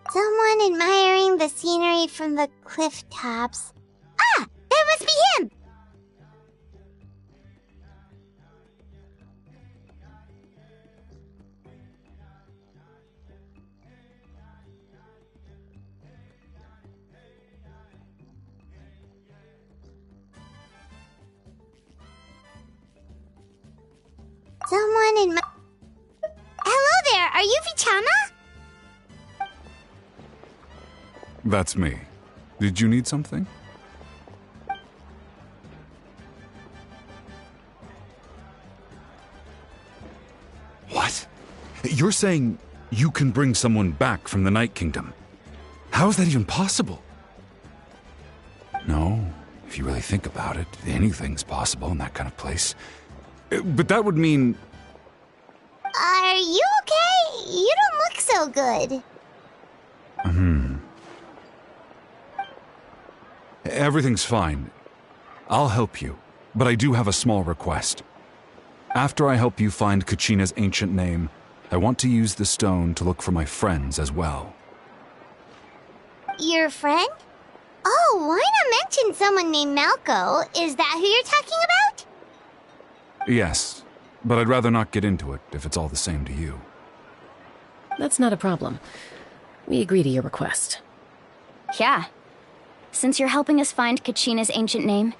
Someone admiring the scenery from the cliff tops. Ah! That must be him! Someone in my... Hello there, are you Vichama? That's me. Did you need something? What? You're saying you can bring someone back from the Night Kingdom? How is that even possible? No, if you really think about it, anything's possible in that kind of place. But that would mean... Are you okay? You don't look so good. Everything's fine. I'll help you, but I do have a small request. After I help you find Kachina's ancient name, I want to use the stone to look for my friends as well. Your friend? Oh, why not mention someone named Malco? Is that who you're talking about? Yes, but I'd rather not get into it if it's all the same to you. That's not a problem. We agree to your request. Yeah. Since you're helping us find Kachina's ancient name,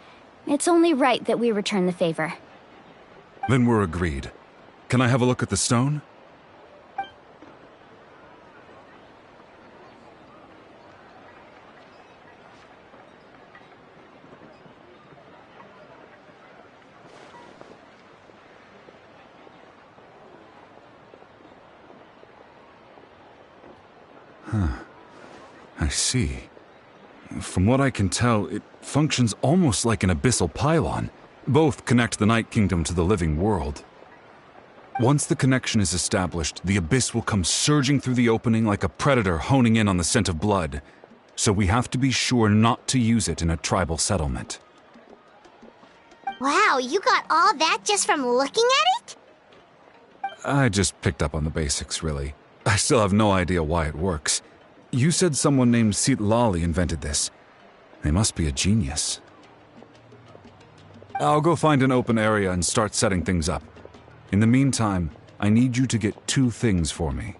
it's only right that we return the favor. Then we're agreed. Can I have a look at the stone? I see. From what I can tell, it functions almost like an abyssal pylon. Both connect the Night Kingdom to the living world. Once the connection is established, the abyss will come surging through the opening like a predator honing in on the scent of blood. So we have to be sure not to use it in a tribal settlement. Wow, you got all that just from looking at it? I just picked up on the basics, really. I still have no idea why it works. You said someone named Sitlali invented this. They must be a genius. I'll go find an open area and start setting things up. In the meantime, I need you to get 2 things for me.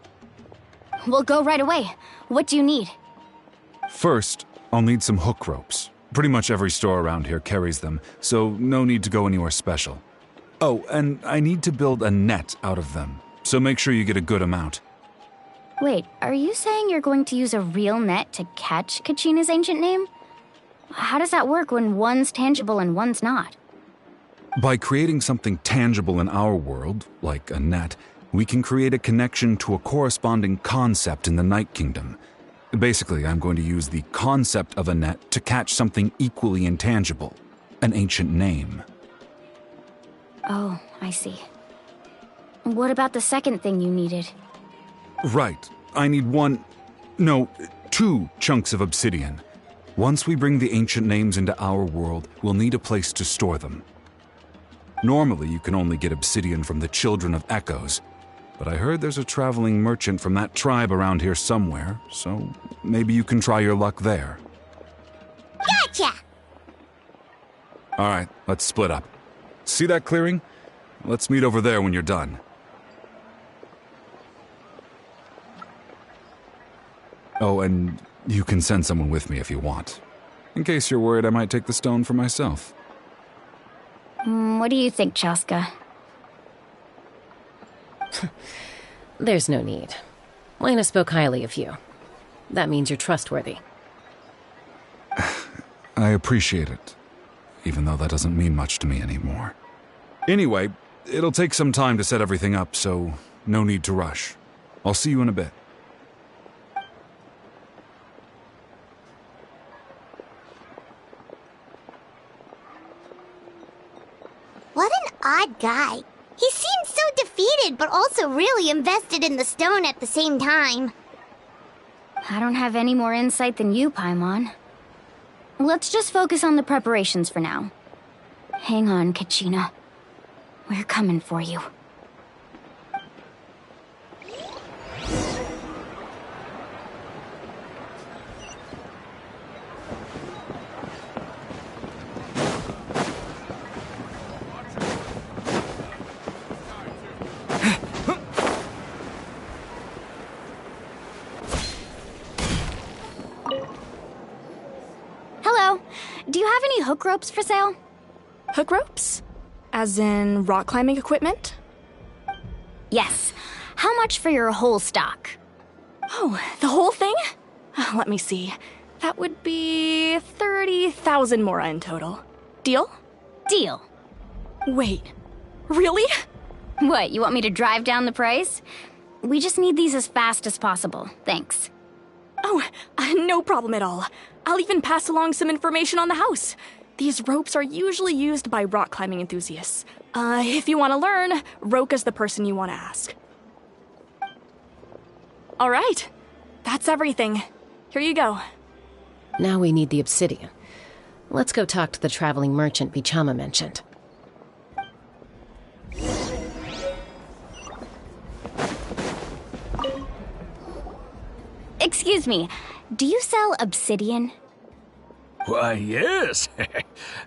We'll go right away. What do you need? First, I'll need some hook ropes. Pretty much every store around here carries them, so no need to go anywhere special. Oh, and I need to build a net out of them, so make sure you get a good amount. Wait, are you saying you're going to use a real net to catch Kachina's ancient name? How does that work when one's tangible and one's not? By creating something tangible in our world, like a net, we can create a connection to a corresponding concept in the Night Kingdom. Basically, I'm going to use the concept of a net to catch something equally intangible, an ancient name. Oh, I see. What about the second thing you needed? Right. I need 2 chunks of obsidian. Once we bring the ancient names into our world, we'll need a place to store them. Normally, you can only get obsidian from the Children of Echoes, but I heard there's a traveling merchant from that tribe around here somewhere, so maybe you can try your luck there. Gotcha! Alright, let's split up. See that clearing? Let's meet over there when you're done. Oh, and you can send someone with me if you want. In case you're worried I might take the stone for myself. What do you think, Chaska? There's no need. Lena spoke highly of you. That means you're trustworthy. I appreciate it, even though that doesn't mean much to me anymore. Anyway, it'll take some time to set everything up, so no need to rush. I'll see you in a bit. What an odd guy. He seemed so defeated, but also really invested in the stone at the same time. I don't have any more insight than you, Paimon. Let's just focus on the preparations for now. Hang on, Kachina. We're coming for you. do you have any hook ropes for sale? Hook ropes? As in rock climbing equipment? Yes. How much for your whole stock? Oh, the whole thing? Let me see. That would be 30,000 mora in total. Deal? Deal. Wait, really? What, you want me to drive down the price? We just need these as fast as possible. Thanks. Oh, no problem at all. I'll even pass along some information on the house. These ropes are usually used by rock climbing enthusiasts. If you want to learn, Roka's the person you want to ask. All right, that's everything. Here you go. Now we need the obsidian. Let's go talk to the traveling merchant Vichama mentioned. Excuse me, do you sell obsidian? Why, yes.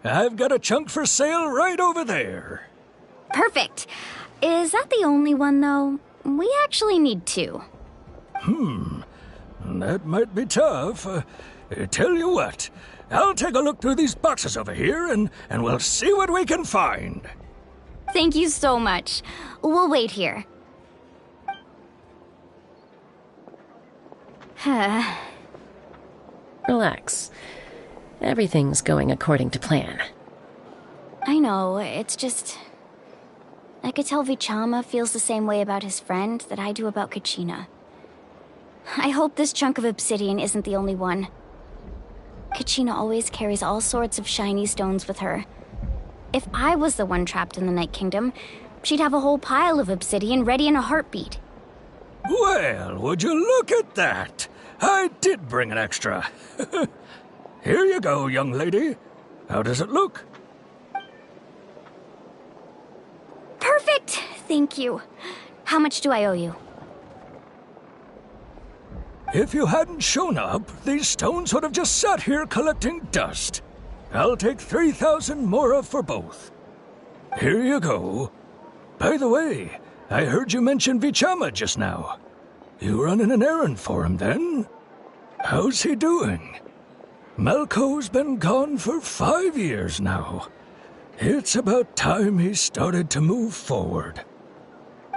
I've got a chunk for sale right over there. Perfect. Is that the only one, though? We actually need two. That might be tough. Tell you what, I'll take a look through these boxes over here and we'll see what we can find. Thank you so much. We'll wait here. Relax. Everything's going according to plan. I know, it's just... I could tell Vichama feels the same way about his friend that I do about Kachina. I hope this chunk of obsidian isn't the only one. Kachina always carries all sorts of shiny stones with her. If I was the one trapped in the Night Kingdom, she'd have a whole pile of obsidian ready in a heartbeat. Well, would you look at that? I did bring an extra. Here you go, young lady. How does it look? Perfect! Thank you. How much do I owe you? If you hadn't shown up, these stones would have just sat here collecting dust. I'll take 3,000 mora for both. Here you go. By the way, I heard you mention Vichama just now. You running an errand for him, then? How's he doing? Malco's been gone for 5 years now. It's about time he started to move forward.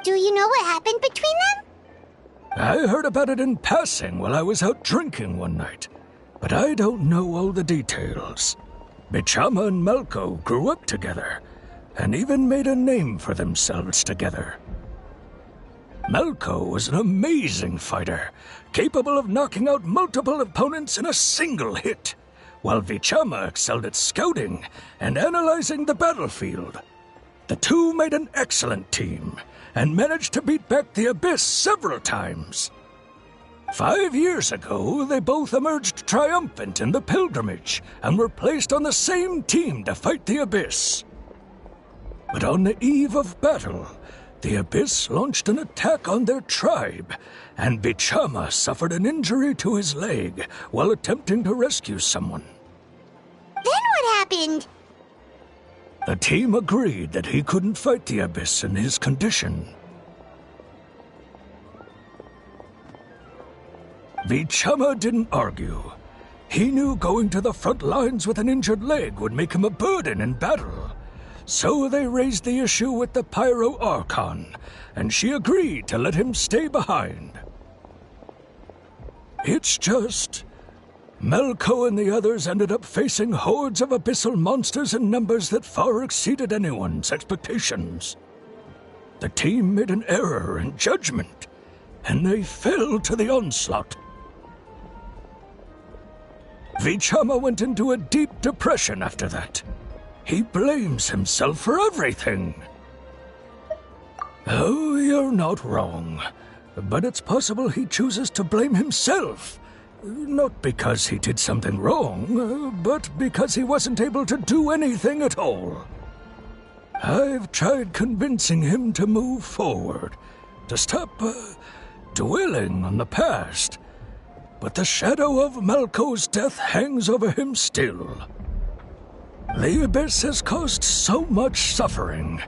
Do you know what happened between them? I heard about it in passing while I was out drinking one night, but I don't know all the details. Vichama and Malco grew up together, and even made a name for themselves together. Malco was an amazing fighter, capable of knocking out multiple opponents in a single hit, while Vichama excelled at scouting and analyzing the battlefield. The two made an excellent team, and managed to beat back the Abyss several times. 5 years ago, they both emerged triumphant in the pilgrimage, and were placed on the same team to fight the Abyss. But on the eve of battle, the Abyss launched an attack on their tribe, and Vichama suffered an injury to his leg while attempting to rescue someone. Then what happened? The team agreed that he couldn't fight the Abyss in his condition. Vichama didn't argue. He knew going to the front lines with an injured leg would make him a burden in battle. So they raised the issue with the Pyro Archon, and she agreed to let him stay behind. It's just... Malco and the others ended up facing hordes of abyssal monsters in numbers that far exceeded anyone's expectations. The team made an error in judgment, and they fell to the onslaught. Vichama went into a deep depression after that. He blames himself for everything. Oh, you're not wrong. But it's possible he chooses to blame himself. Not because he did something wrong, but because he wasn't able to do anything at all. I've tried convincing him to move forward, to stop dwelling on the past. But the shadow of Malco's death hangs over him still. The Abyss has caused so much suffering,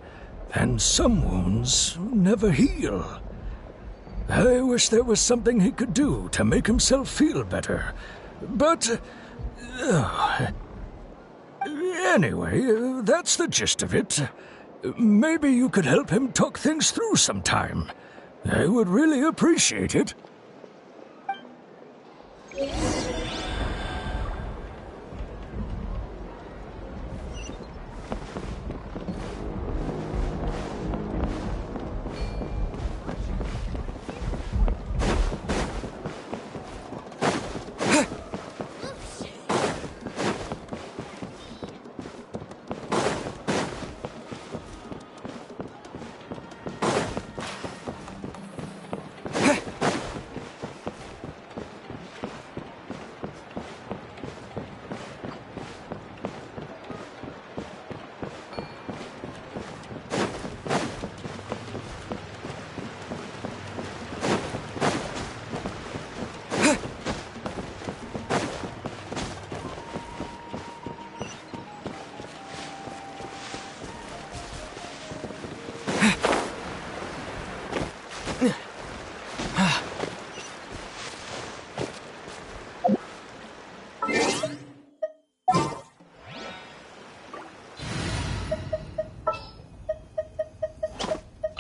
and some wounds never heal. I wish there was something he could do to make himself feel better, but... Anyway, that's the gist of it. Maybe you could help him talk things through sometime. I would really appreciate it.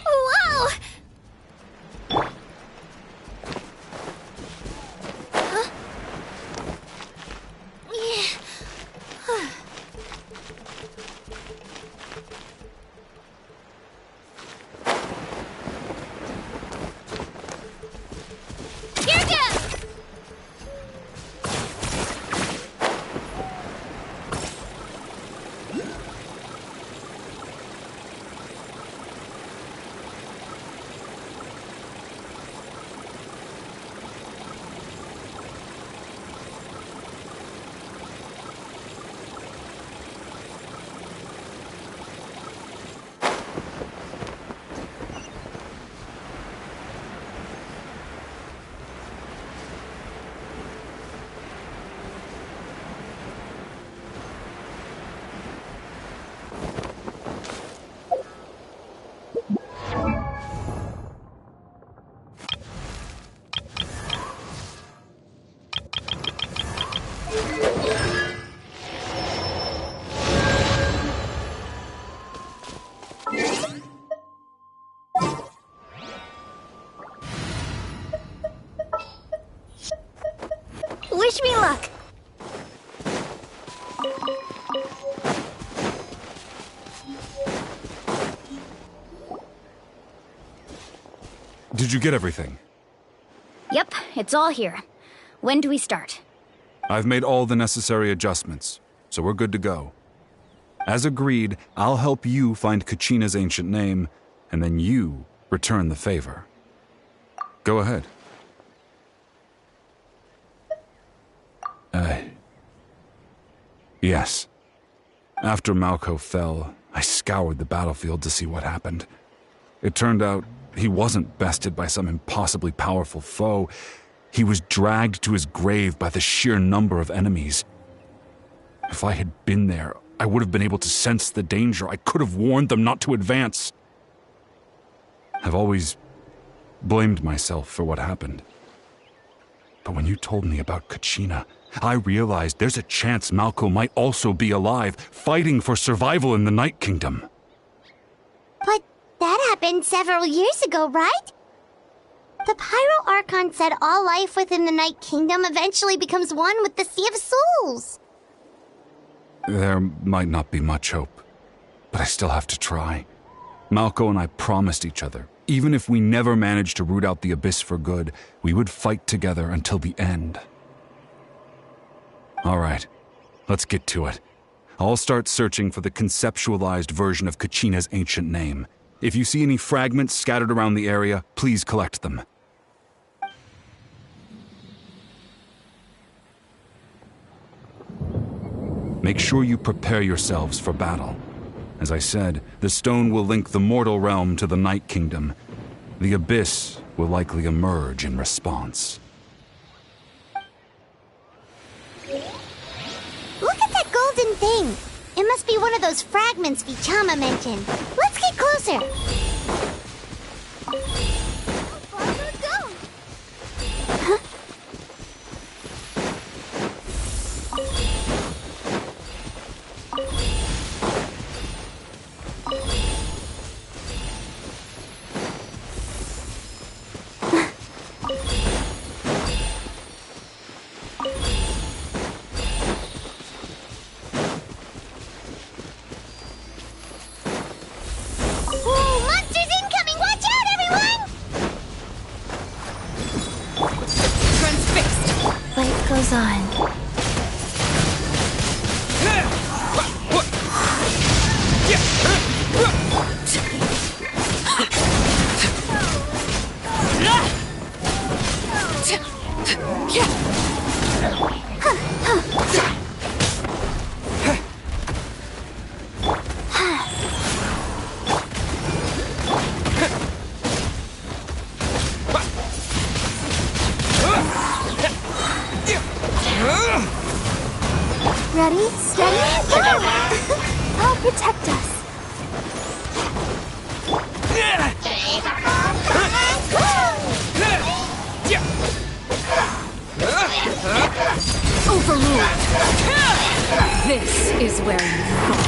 Whoa! Huh? Yeah. Here goes! Wish me luck. Did you get everything? Yep, it's all here. When do we start? I've made all the necessary adjustments, so we're good to go. As agreed, I'll help you find Kachina's ancient name, and then you return the favor. Go ahead. Yes. After Malko fell, I scoured the battlefield to see what happened. It turned out he wasn't bested by some impossibly powerful foe. He was dragged to his grave by the sheer number of enemies. If I had been there, I would have been able to sense the danger. I could have warned them not to advance. I've always blamed myself for what happened. But when you told me about Kachina, I realized there's a chance Malko might also be alive, fighting for survival in the Night Kingdom. But that happened several years ago, right? The Pyro Archon said all life within the Night Kingdom eventually becomes one with the Sea of Souls. There might not be much hope, but I still have to try. Malko and I promised each other, even if we never managed to root out the Abyss for good, we would fight together until the end. All right, let's get to it. I'll start searching for the conceptualized version of Kachina's ancient name. If you see any fragments scattered around the area, please collect them. Make sure you prepare yourselves for battle. As I said, the stone will link the mortal realm to the Night Kingdom. The Abyss will likely emerge in response. Look at that golden thing. It must be one of those fragments Vichama mentioned. Let's get closer. How far will it go? Huh? life goes on. Ready, steady, go! I'll protect us. Overruled! This is where you fall.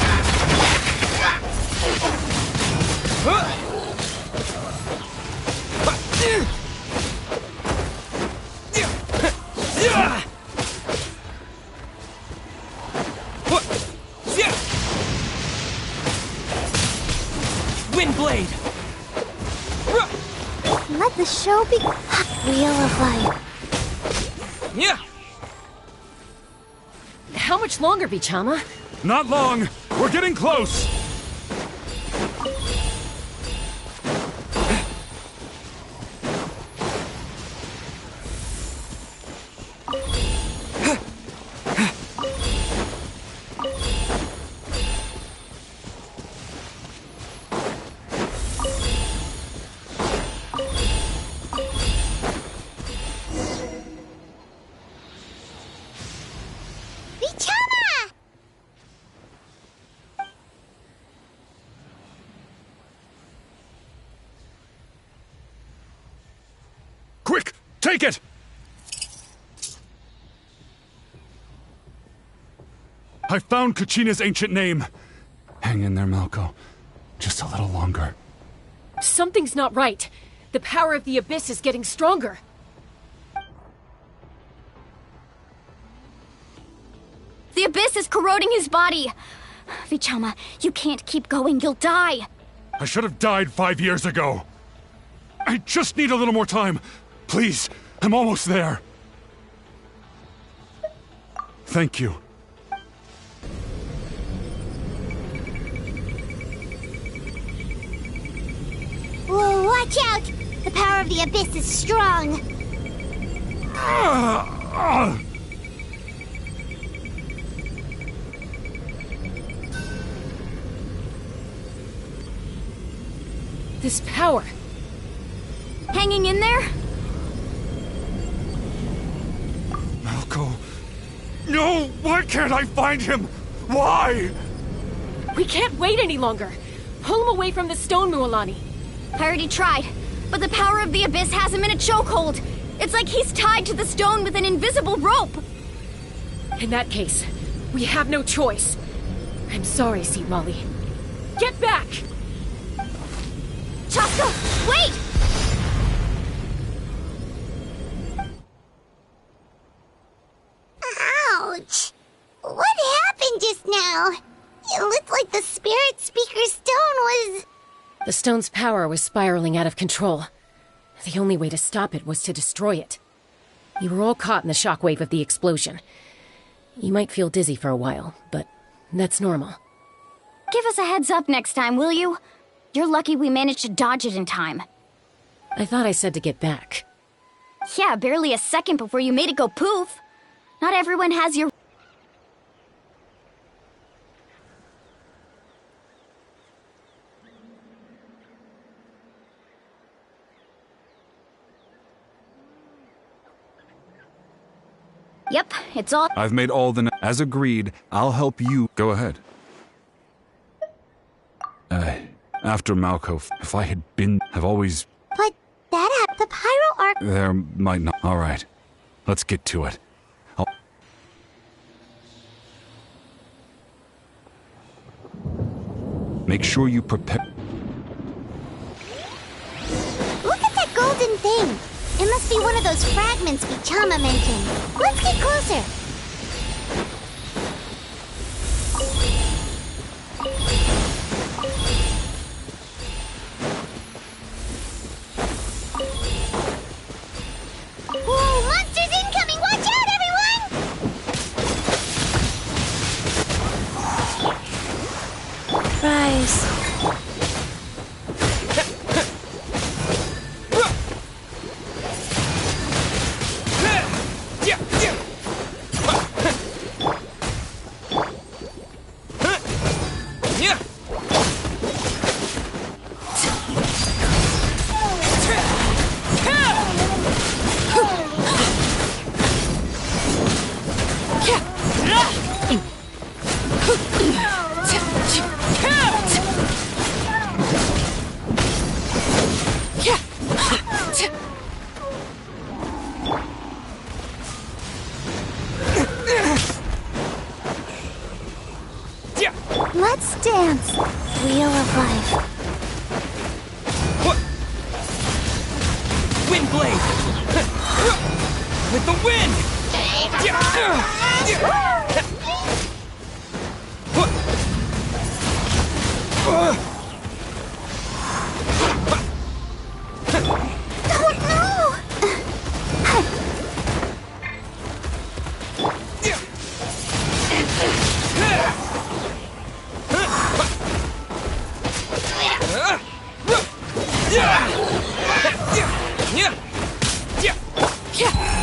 Windblade! Let the show be. Wheel of Life. Yeah! How much longer, Vichama? Not long! We're getting close! Vichama! Quick! Take it! I found Kachina's ancient name. Hang in there, Malco. Just a little longer. Something's not right. The power of the Abyss is getting stronger. The Abyss is corroding his body. Vichama, you can't keep going. You'll die. I should have died 5 years ago. I just need a little more time. Please, I'm almost there. Thank you. Whoa, watch out! The power of the Abyss is strong. This power. Hanging in there? Malco. No! Why can't I find him? Why? We can't wait any longer. Pull him away from the stone, Mualani. I already tried, but the power of the Abyss has him in a chokehold. It's like he's tied to the stone with an invisible rope. In that case, we have no choice. I'm sorry, Seat Molly. Get back! Chaska, wait! Ouch! What happened just now? It looked like the Spirit Speaker's stone was... The stone's power was spiraling out of control. The only way to stop it was to destroy it. You were all caught in the shockwave of the explosion. You might feel dizzy for a while, but that's normal. Give us a heads up next time, will you? You're lucky we managed to dodge it in time. I thought I said to get back. Yeah, barely a second before you made it go poof. Not everyone has your... Yep, it's all... I've made all the... As agreed, I'll help you. Go ahead. After Malco, if I had been... I've always... But the Pyro Arc... There might not... All right. Let's get to it. Make sure you prepare... Look at that golden thing! It must be one of those fragments Vichama mentioned. Let's get closer. Whoa, monsters incoming! Watch out, everyone! dance. Wheel of life. What? Wind blade! With the wind!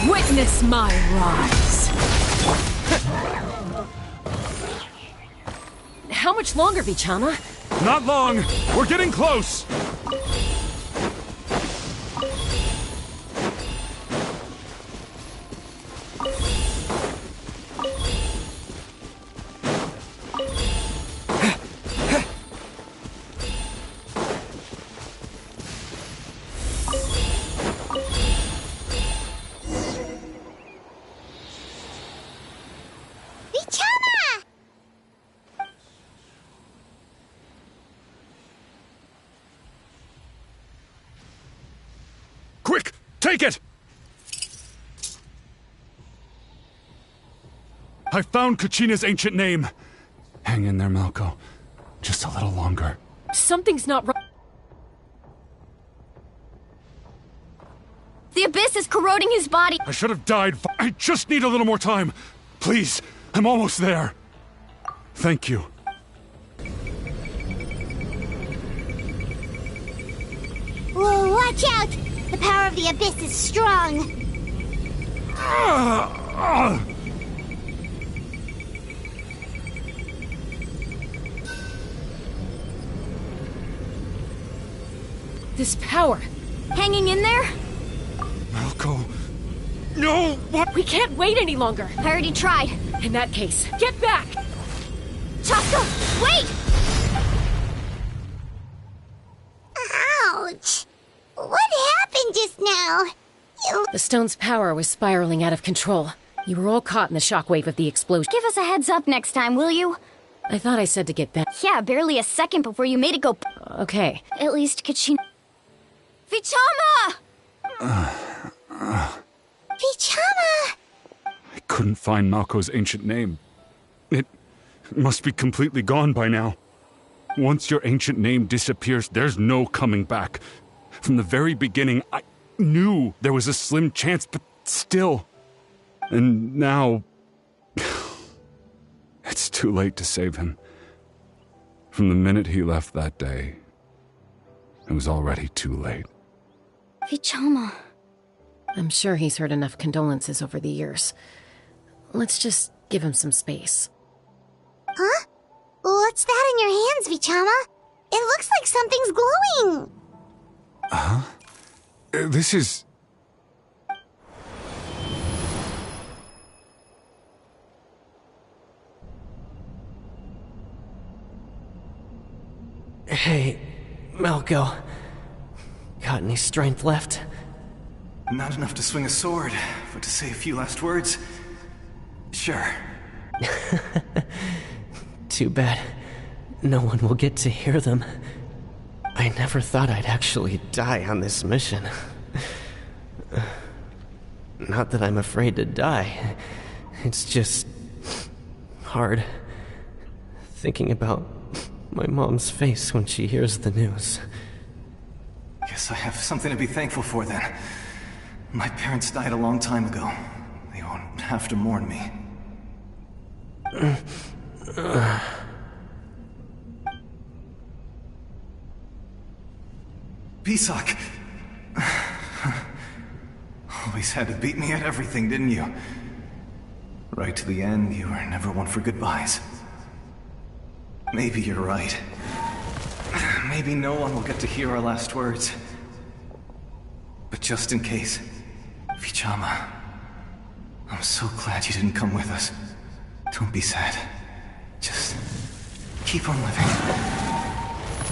Witness my rise. How much longer, Vichama? Not long! We're getting close! Quick! Take it! I found Kachina's ancient name. Hang in there, Malko. Just a little longer. Something's not right. The abyss is corroding his body. I should have died. I just need a little more time. Please, I'm almost there. Thank you. Whoa, watch out! The power of the abyss is strong. This power. Hanging in there? Malko. No! What? We can't wait any longer. I already tried. In that case, get back! Chaska, wait! Ouch! What happened just now? The stone's power was spiraling out of control. You were all caught in the shockwave of the explosion. Give us a heads up next time, will you? I thought I said to get back. Yeah, barely a second before you made it go. Okay. At least Kachina. Vichama! Vichama! I couldn't find Malko's ancient name. It must be completely gone by now. Once your ancient name disappears, there's no coming back. From the very beginning, I knew there was a slim chance, but still. And now... it's too late to save him. From the minute he left that day, it was already too late. Vichama. I'm sure he's heard enough condolences over the years. Let's just give him some space. Huh? What's that in your hands, Vichama? It looks like something's glowing. This is... Hey, Malko. Got any strength left? Not enough to swing a sword, but to say a few last words? Sure. Too bad. No one will get to hear them. I never thought I'd actually die on this mission. Not that I'm afraid to die. It's just... hard. Thinking about my mom's face when she hears the news. Guess I have something to be thankful for then. My parents died a long time ago. They won't have to mourn me. Pisak! Always had to beat me at everything, didn't you? Right to the end, you were never one for goodbyes. Maybe you're right. Maybe no one will get to hear our last words. But just in case, Vichama, I'm so glad you didn't come with us. Don't be sad. Just keep on living.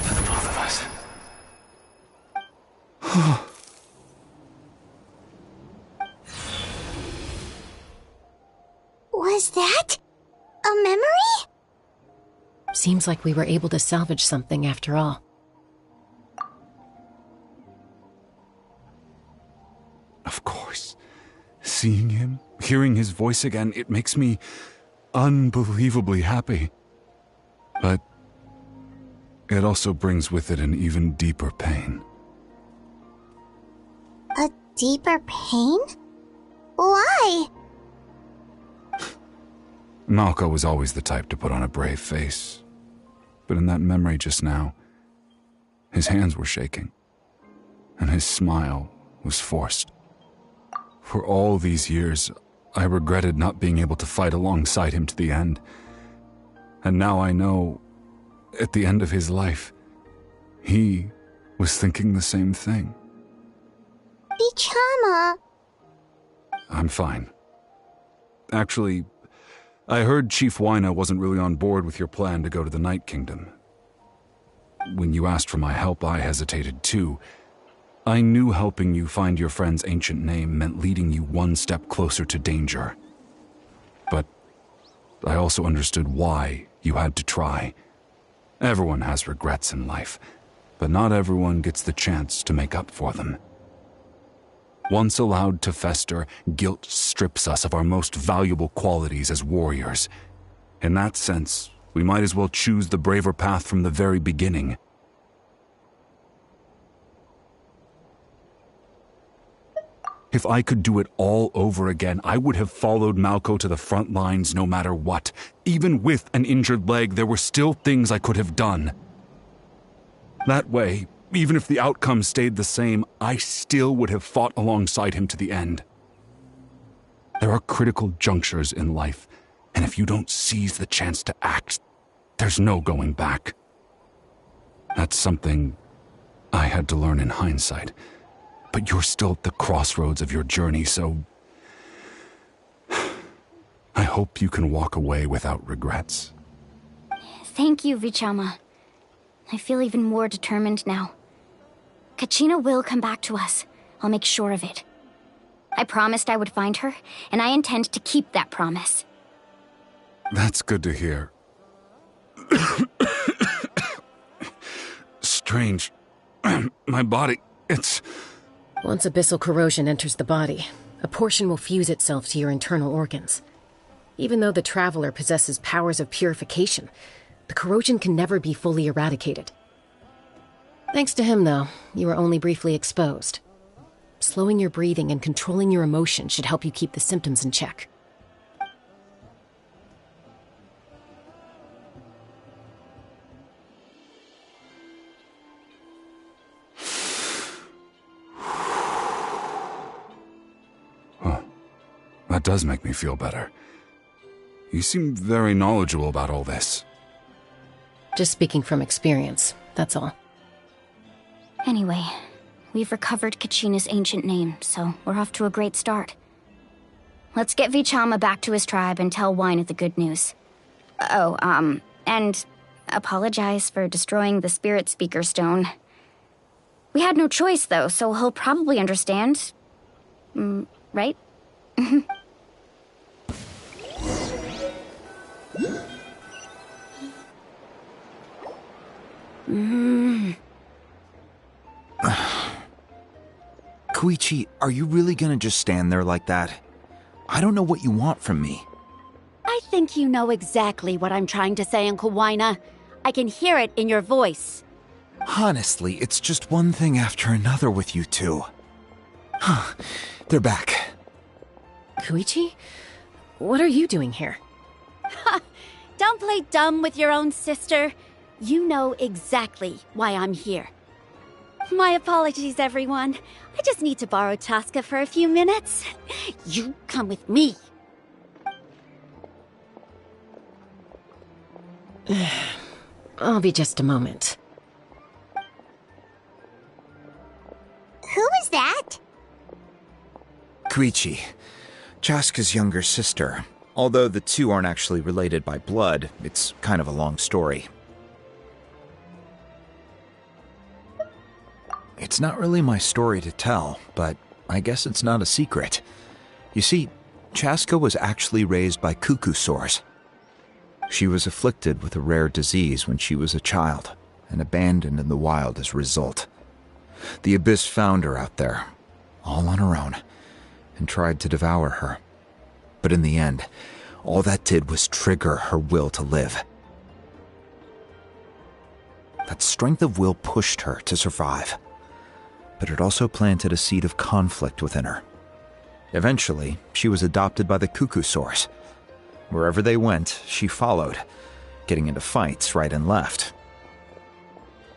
For the both of us. Was that a memory? Seems like we were able to salvage something after all. Of course. Seeing him, hearing his voice again, it makes me unbelievably happy. But it also brings with it an even deeper pain. A deeper pain? Why? Malco was always the type to put on a brave face. But in that memory just now, his hands were shaking, and his smile was forced. For all these years, I regretted not being able to fight alongside him to the end. And now I know, at the end of his life, he was thinking the same thing. Vichama! I'm fine. Actually, I heard Chief Wyna wasn't really on board with your plan to go to the Night Kingdom. When you asked for my help, I hesitated too. I knew helping you find your friend's ancient name meant leading you one step closer to danger. But I also understood why you had to try. Everyone has regrets in life, but not everyone gets the chance to make up for them. Once allowed to fester, guilt strips us of our most valuable qualities as warriors. In that sense, we might as well choose the braver path from the very beginning. If I could do it all over again, I would have followed Malco to the front lines no matter what. Even with an injured leg, there were still things I could have done. That way, even if the outcome stayed the same, I still would have fought alongside him to the end. There are critical junctures in life, and if you don't seize the chance to act, there's no going back. That's something I had to learn in hindsight. But you're still at the crossroads of your journey, so I hope you can walk away without regrets. Thank you, Vichama. I feel even more determined now. Kachina will come back to us. I'll make sure of it. I promised I would find her, and I intend to keep that promise. That's good to hear. Strange. My body, it's... Once abyssal corrosion enters the body, a portion will fuse itself to your internal organs. Even though the Traveler possesses powers of purification, the corrosion can never be fully eradicated. Thanks to him, though, you were only briefly exposed. Slowing your breathing and controlling your emotions should help you keep the symptoms in check. That does make me feel better. You seem very knowledgeable about all this. Just speaking from experience, that's all. Anyway, we've recovered Kachina's ancient name, so we're off to a great start. Let's get Vichama back to his tribe and tell Wyna the good news. Oh, and apologize for destroying the Spirit Speaker Stone. We had no choice, though, so he'll probably understand. Right? Koichi, are you really gonna just stand there like that? I don't know what you want from me. I think you know exactly what I'm trying to say, Uncle Wyna. I can hear it in your voice. Honestly, it's just one thing after another with you two. They're back. Koichi? What are you doing here? Don't play dumb with your own sister. You know exactly why I'm here. My apologies, everyone. I just need to borrow Tosca for a few minutes. You come with me. I'll be just a moment. Who was that? Koichi, Chaska's younger sister. Although the two aren't actually related by blood, it's kind of a long story. It's not really my story to tell, but I guess it's not a secret. You see, Chaska was actually raised by cuckoo soars. She was afflicted with a rare disease when she was a child and abandoned in the wild as a result. The Abyss found her out there, all on her own, and tried to devour her. But in the end, all that did was trigger her will to live. That strength of will pushed her to survive, but it also planted a seed of conflict within her. Eventually, she was adopted by the Cuckoo Source. Wherever they went, she followed, getting into fights right and left.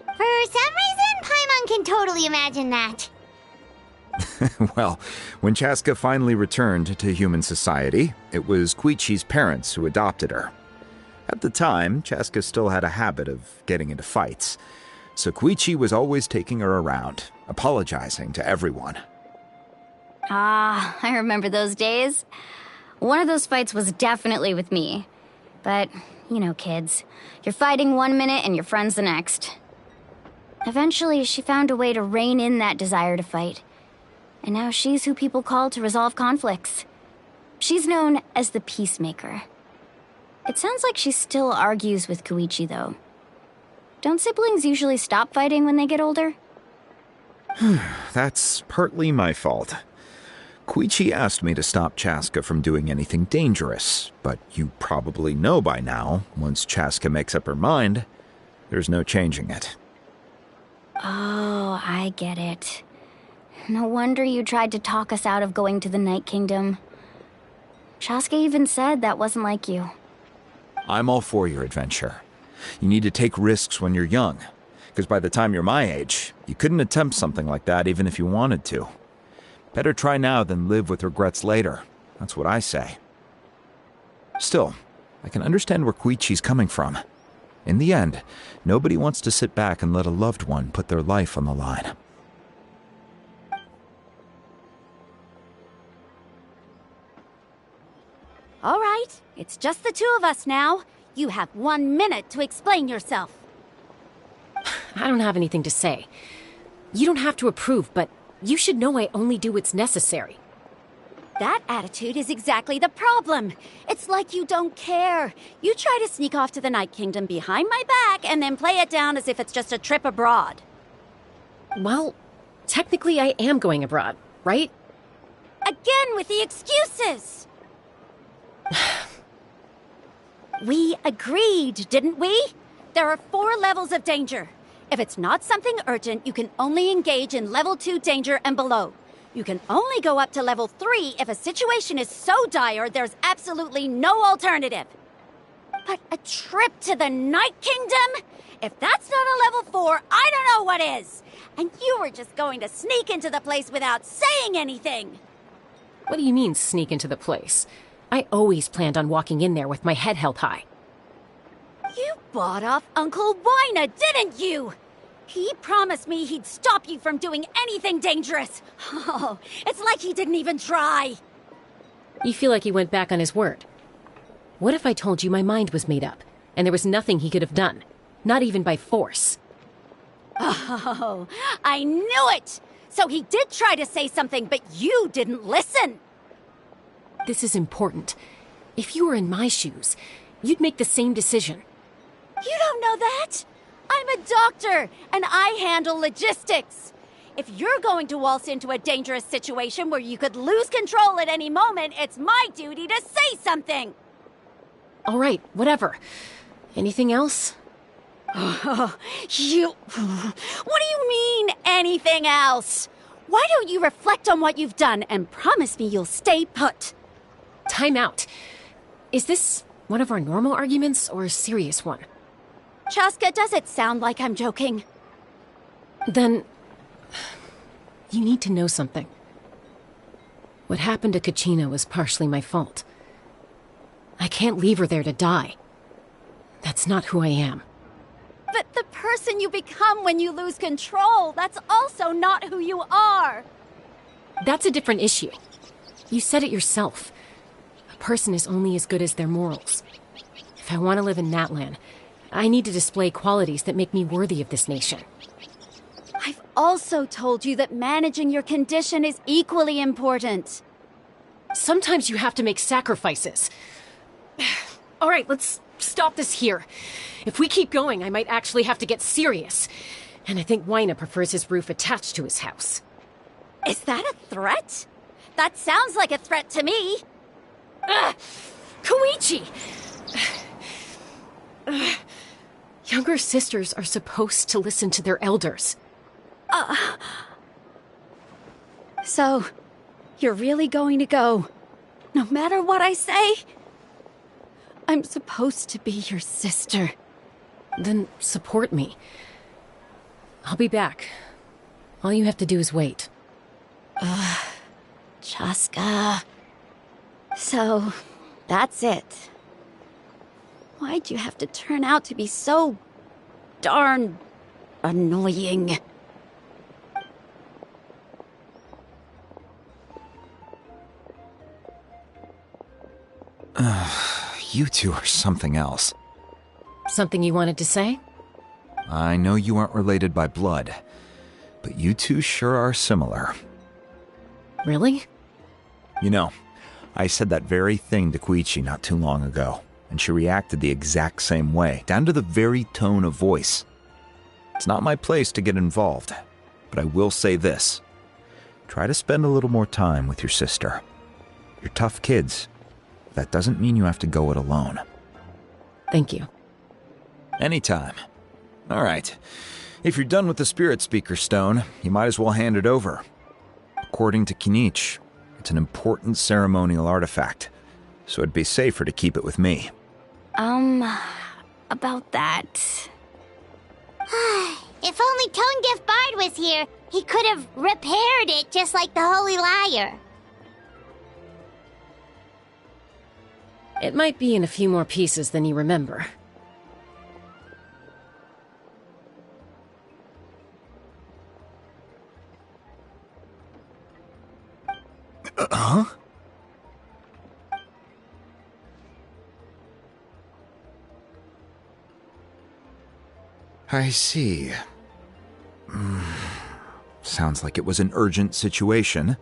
For some reason, Paimon can totally imagine that. Well, when Chaska finally returned to human society, it was Koichi's parents who adopted her. At the time, Chaska still had a habit of getting into fights, so Koichi was always taking her around, apologizing to everyone. Ah, I remember those days. One of those fights was definitely with me. But, you know, kids. You're fighting one minute and your friend's the next. Eventually, she found a way to rein in that desire to fight. And now she's who people call to resolve conflicts. She's known as the Peacemaker. It sounds like she still argues with Koichi, though. Don't siblings usually stop fighting when they get older? That's partly my fault. Koichi asked me to stop Chaska from doing anything dangerous, but you probably know by now, once Chaska makes up her mind, there's no changing it. Oh, I get it. No wonder you tried to talk us out of going to the Night Kingdom. Chaska even said that wasn't like you. I'm all for your adventure. You need to take risks when you're young, because by the time you're my age, you couldn't attempt something like that even if you wanted to. Better try now than live with regrets later. That's what I say. Still, I can understand where Koichi's coming from. In the end, nobody wants to sit back and let a loved one put their life on the line. All right, it's just the two of us now. You have 1 minute to explain yourself. I don't have anything to say. You don't have to approve, but you should know I only do what's necessary. That attitude is exactly the problem. It's like you don't care. You try to sneak off to the Night Kingdom behind my back and then play it down as if it's just a trip abroad. Well, technically I am going abroad, right? Again with the excuses! We agreed, didn't we? There are 4 levels of danger. If it's not something urgent, you can only engage in level 2 danger and below. You can only go up to level 3 if a situation is so dire there's absolutely no alternative. But a trip to the Night Kingdom? If that's not a level 4, I don't know what is. And you were just going to sneak into the place without saying anything. What do you mean, sneak into the place? I always planned on walking in there with my head held high. You bought off Uncle Wina, didn't you? He promised me he'd stop you from doing anything dangerous. Oh, it's like he didn't even try. You feel like he went back on his word. What if I told you my mind was made up, and there was nothing he could have done? Not even by force. Oh, I knew it! So he did try to say something, but you didn't listen. This is important. If you were in my shoes, you'd make the same decision. You don't know that? I'm a doctor, and I handle logistics. If you're going to waltz into a dangerous situation where you could lose control at any moment, it's my duty to say something. All right, whatever. Anything else? What do you mean, anything else? Why don't you reflect on what you've done and promise me you'll stay put? Time out. Is this one of our normal arguments or a serious one? Chaska, does it sound like I'm joking? Then, you need to know something. What happened to Kachina was partially my fault. I can't leave her there to die. That's not who I am. But the person you become when you lose control, that's also not who you are. That's a different issue. You said it yourself. A person is only as good as their morals. If I want to live in Natlan, I need to display qualities that make me worthy of this nation. I've also told you that managing your condition is equally important. Sometimes you have to make sacrifices. All right, let's stop this here. If we keep going, I might actually have to get serious. And I think Wyna prefers his roof attached to his house. Is that a threat? That sounds like a threat to me. Koichi! Younger sisters are supposed to listen to their elders. So, you're really going to go, no matter what I say? I'm supposed to be your sister. Then support me. I'll be back. All you have to do is wait. Chaska. So, that's it. Why'd you have to turn out to be so darn annoying? You two are something else. Something you wanted to say? I know you aren't related by blood, but you two sure are similar. Really? You know, I said that very thing to Koichi not too long ago, and she reacted the exact same way, down to the very tone of voice. It's not my place to get involved, but I will say this. Try to spend a little more time with your sister. You're tough kids. That doesn't mean you have to go it alone. Thank you. Anytime. All right. If you're done with the Spirit Speaker Stone, you might as well hand it over. According to Kinich, it's an important ceremonial artifact, so it'd be safer to keep it with me. About that. If only Tone Deaf Bard was here, he could have repaired it just like the Holy Liar. It might be in a few more pieces than you remember. Huh? I see. Sounds like it was an urgent situation.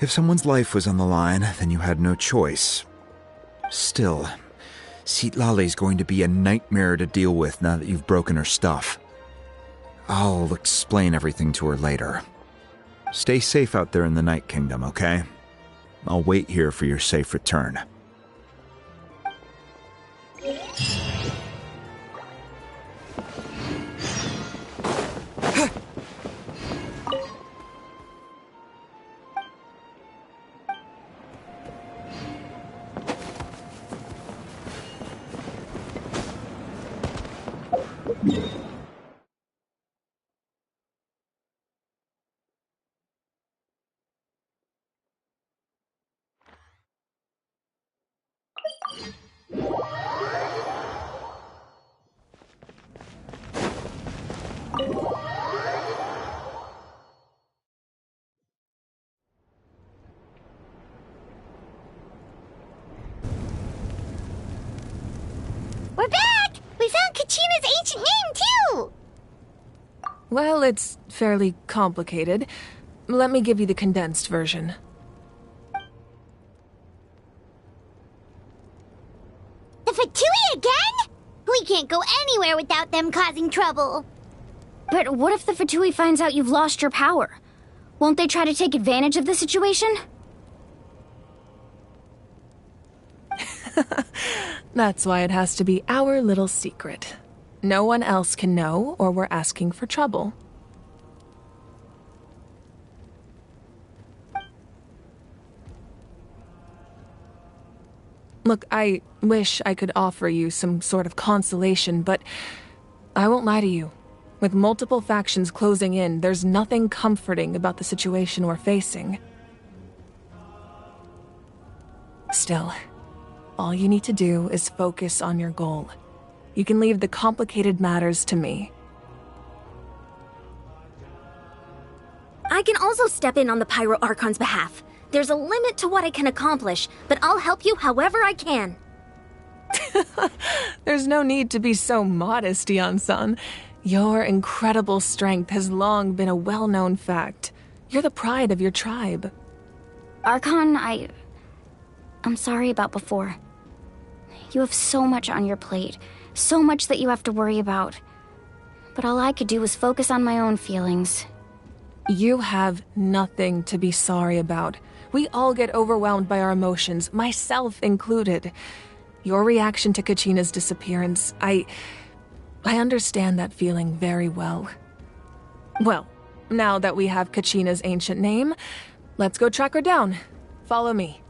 If someone's life was on the line, then you had no choice. Still, Citlali's going to be a nightmare to deal with now that you've broken her stuff. I'll explain everything to her later. Stay safe out there in the Night Kingdom, okay? I'll wait here for your safe return. We're back! We found Kachina's ancient name, too! Well, it's fairly complicated. Let me give you the condensed version. The Fatui again? We can't go anywhere without them causing trouble. But what if the Fatui finds out you've lost your power? Won't they try to take advantage of the situation? That's why it has to be our little secret. No one else can know, or we're asking for trouble. Look, I wish I could offer you some sort of consolation, but I won't lie to you. With multiple factions closing in, there's nothing comforting about the situation we're facing. Still, all you need to do is focus on your goal. You can leave the complicated matters to me. I can also step in on the Pyro Archon's behalf. There's a limit to what I can accomplish, but I'll help you however I can. There's no need to be so modest, Dion-san. Your incredible strength has long been a well-known fact. You're the pride of your tribe. Archon, I'm sorry about before. You have so much on your plate, so much that you have to worry about. But all I could do was focus on my own feelings. You have nothing to be sorry about. We all get overwhelmed by our emotions, myself included. Your reaction to Kachina's disappearance, I understand that feeling very well. Well, now that we have Kachina's ancient name, let's go track her down. Follow me.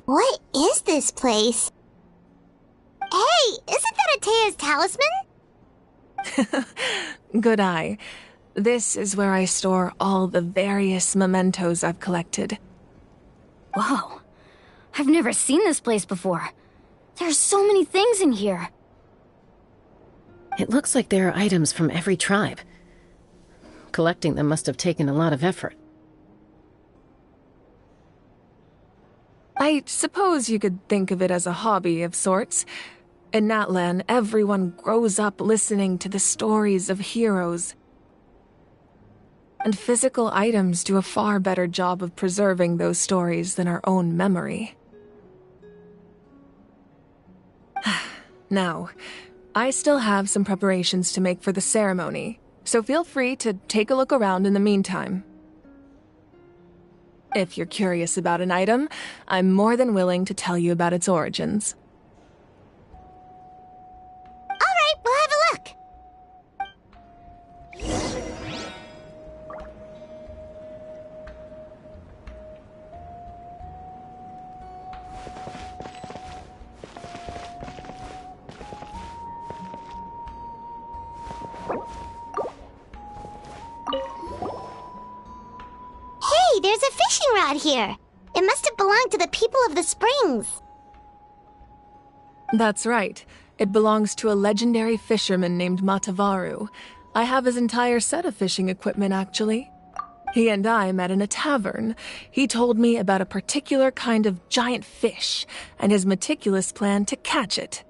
What is this place? Hey, isn't that Atea's talisman? Good eye. This is where I store all the various mementos I've collected. Whoa. I've never seen this place before. There are so many things in here. It looks like there are items from every tribe. Collecting them must have taken a lot of effort. I suppose you could think of it as a hobby of sorts. In Natlan, everyone grows up listening to the stories of heroes. And physical items do a far better job of preserving those stories than our own memory. Now, I still have some preparations to make for the ceremony, so feel free to take a look around in the meantime. If you're curious about an item, I'm more than willing to tell you about its origins. Alright, we'll have a look. Hey, there's a fishing rod here. It must have belonged to the people of the springs. That's right. It belongs to a legendary fisherman named Matavaru. I have his entire set of fishing equipment, actually. He and I met in a tavern. He told me about a particular kind of giant fish and his meticulous plan to catch it.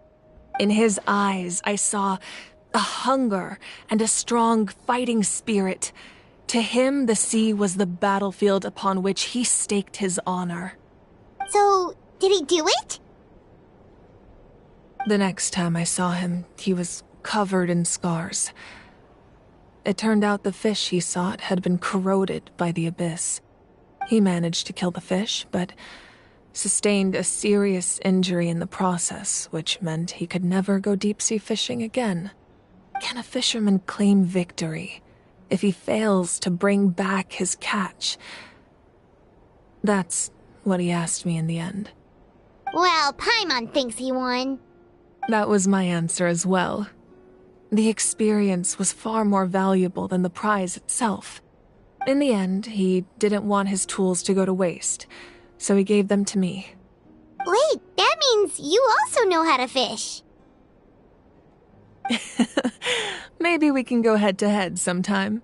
In his eyes, I saw a hunger and a strong fighting spirit. To him, the sea was the battlefield upon which he staked his honor. So, did he do it? The next time I saw him, he was covered in scars. It turned out the fish he sought had been corroded by the abyss. He managed to kill the fish, but sustained a serious injury in the process, which meant he could never go deep-sea fishing again. Can a fisherman claim victory if he fails to bring back his catch? That's what he asked me in the end. Well, Paimon thinks he won. That was my answer as well. The experience was far more valuable than the prize itself. In the end, he didn't want his tools to go to waste, so he gave them to me. Wait, that means you also know how to fish. Maybe we can go head-to-head sometime.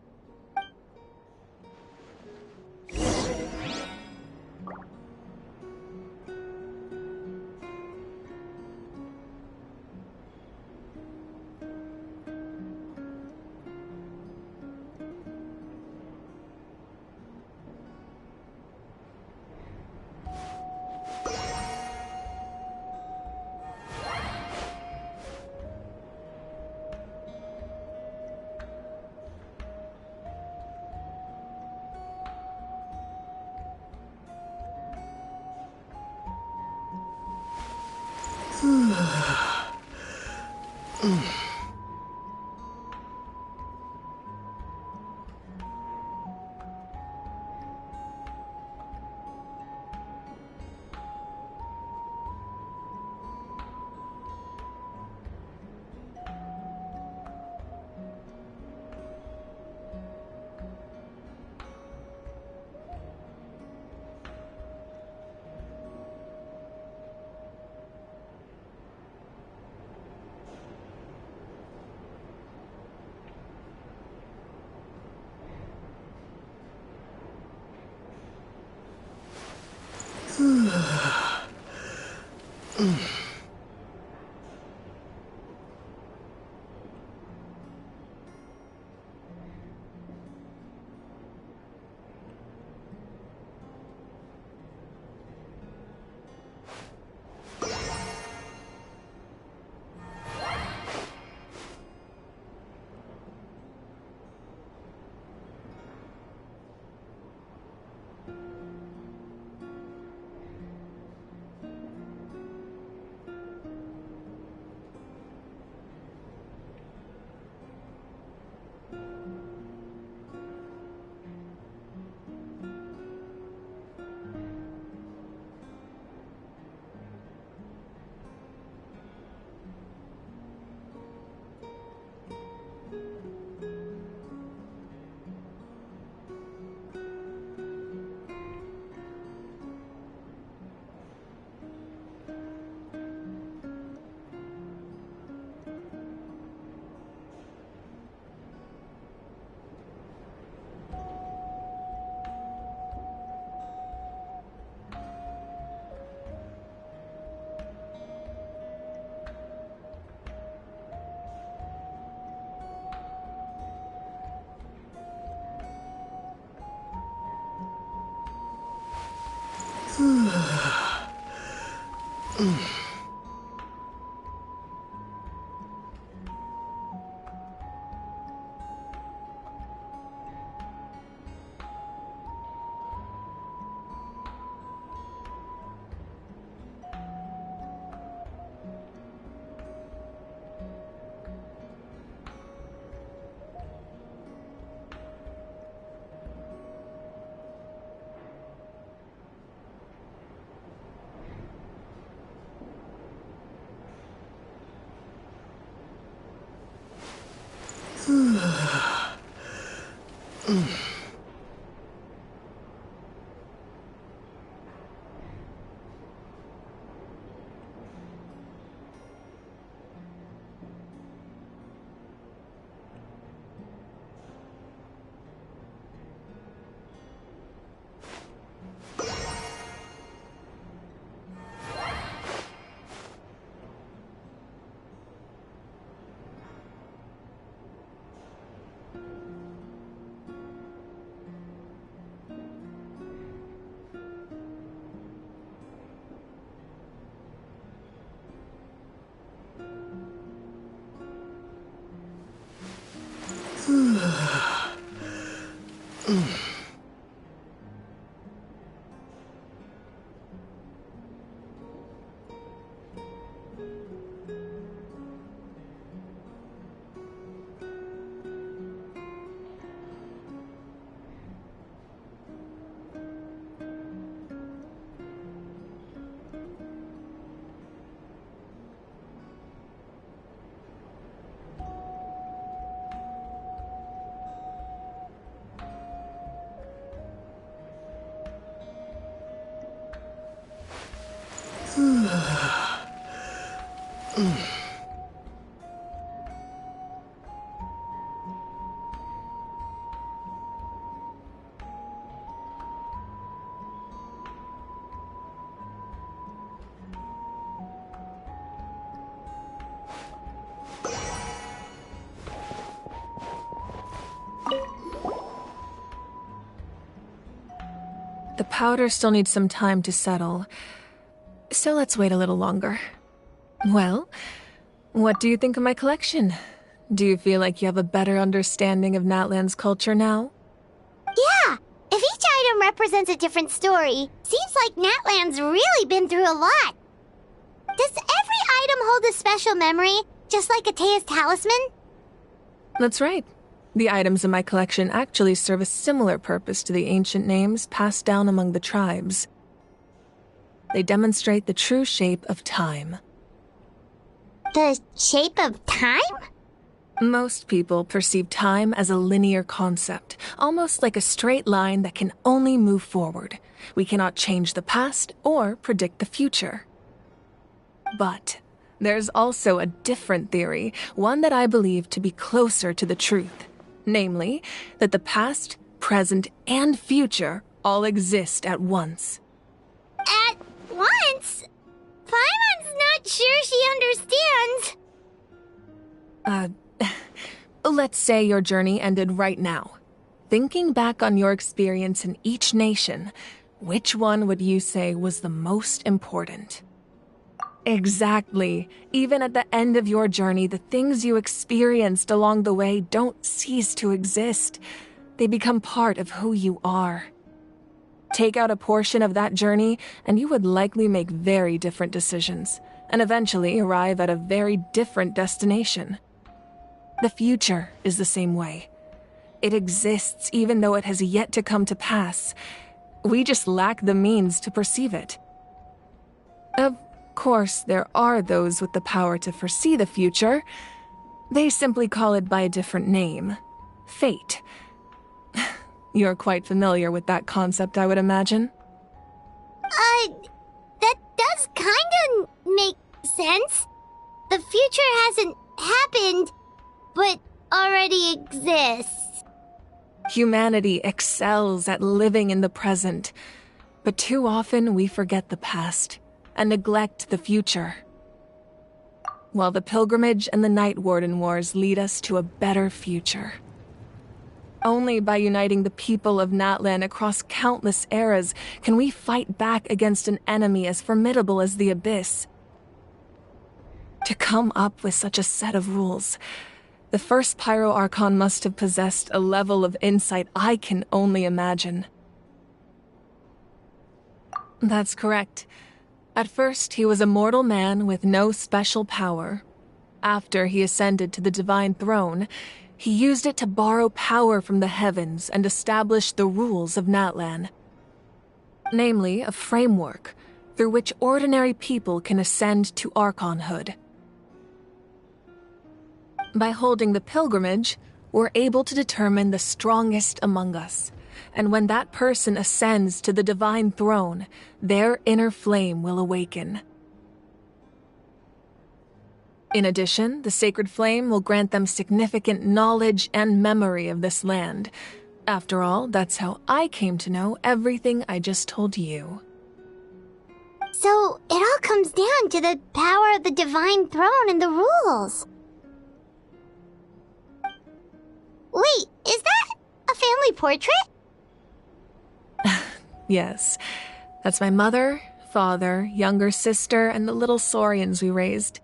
The powder still needs some time to settle, so let's wait a little longer. Well, what do you think of my collection? Do you feel like you have a better understanding of Natlan's culture now? Yeah! If each item represents a different story, seems like Natlan's really been through a lot. Does every item hold a special memory, just like Atea's talisman? That's right. The items in my collection actually serve a similar purpose to the ancient names passed down among the tribes. They demonstrate the true shape of time. The shape of time? Most people perceive time as a linear concept, almost like a straight line that can only move forward. We cannot change the past or predict the future. But there's also a different theory, one that I believe to be closer to the truth. Namely, that the past, present, and future all exist at once. At sense. Paimon's not sure she understands. Let's say your journey ended right now. Thinking back on your experience in each nation, which one would you say was the most important? Exactly. Even at the end of your journey, the things you experienced along the way don't cease to exist. They become part of who you are. Take out a portion of that journey, and you would likely make very different decisions, and eventually arrive at a very different destination. The future is the same way. It exists even though it has yet to come to pass. We just lack the means to perceive it. Of course, there are those with the power to foresee the future. They simply call it by a different name. Fate. You're quite familiar with that concept, I would imagine. That does kinda make sense. The future hasn't happened, but already exists. Humanity excels at living in the present, but too often we forget the past and neglect the future. While the pilgrimage and the Night Warden Wars lead us to a better future. Only by uniting the people of Natlan across countless eras can we fight back against an enemy as formidable as the Abyss. To come up with such a set of rules, the first Pyro Archon must have possessed a level of insight I can only imagine. That's correct. At first, he was a mortal man with no special power. After he ascended to the Divine Throne, he used it to borrow power from the heavens and establish the rules of Natlan. Namely, a framework through which ordinary people can ascend to Archonhood. By holding the pilgrimage, we're able to determine the strongest among us. And when that person ascends to the Divine Throne, their inner flame will awaken. In addition, the sacred flame will grant them significant knowledge and memory of this land. After all, that's how I came to know everything I just told you. So, it all comes down to the power of the Divine Throne and the rules. Wait, is that a family portrait? Yes, that's my mother, father, younger sister, and the little Saurians we raised.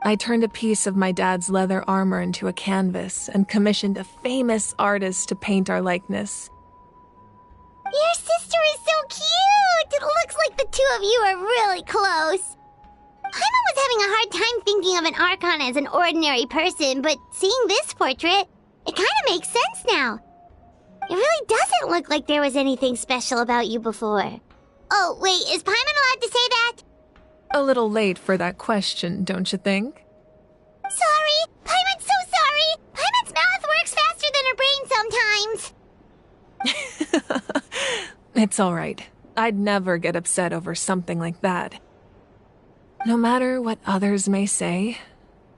I turned a piece of my dad's leather armor into a canvas and commissioned a famous artist to paint our likeness. Your sister is so cute! It looks like the two of you are really close. Paimon was having a hard time thinking of an Archon as an ordinary person, but seeing this portrait, it kind of makes sense now. It really doesn't look like there was anything special about you before. Oh, wait, is Paimon allowed to say that? A little late for that question, don't you think? Sorry! Paimon's so sorry! Paimon's mouth works faster than her brain sometimes! It's all right. I'd never get upset over something like that. No matter what others may say,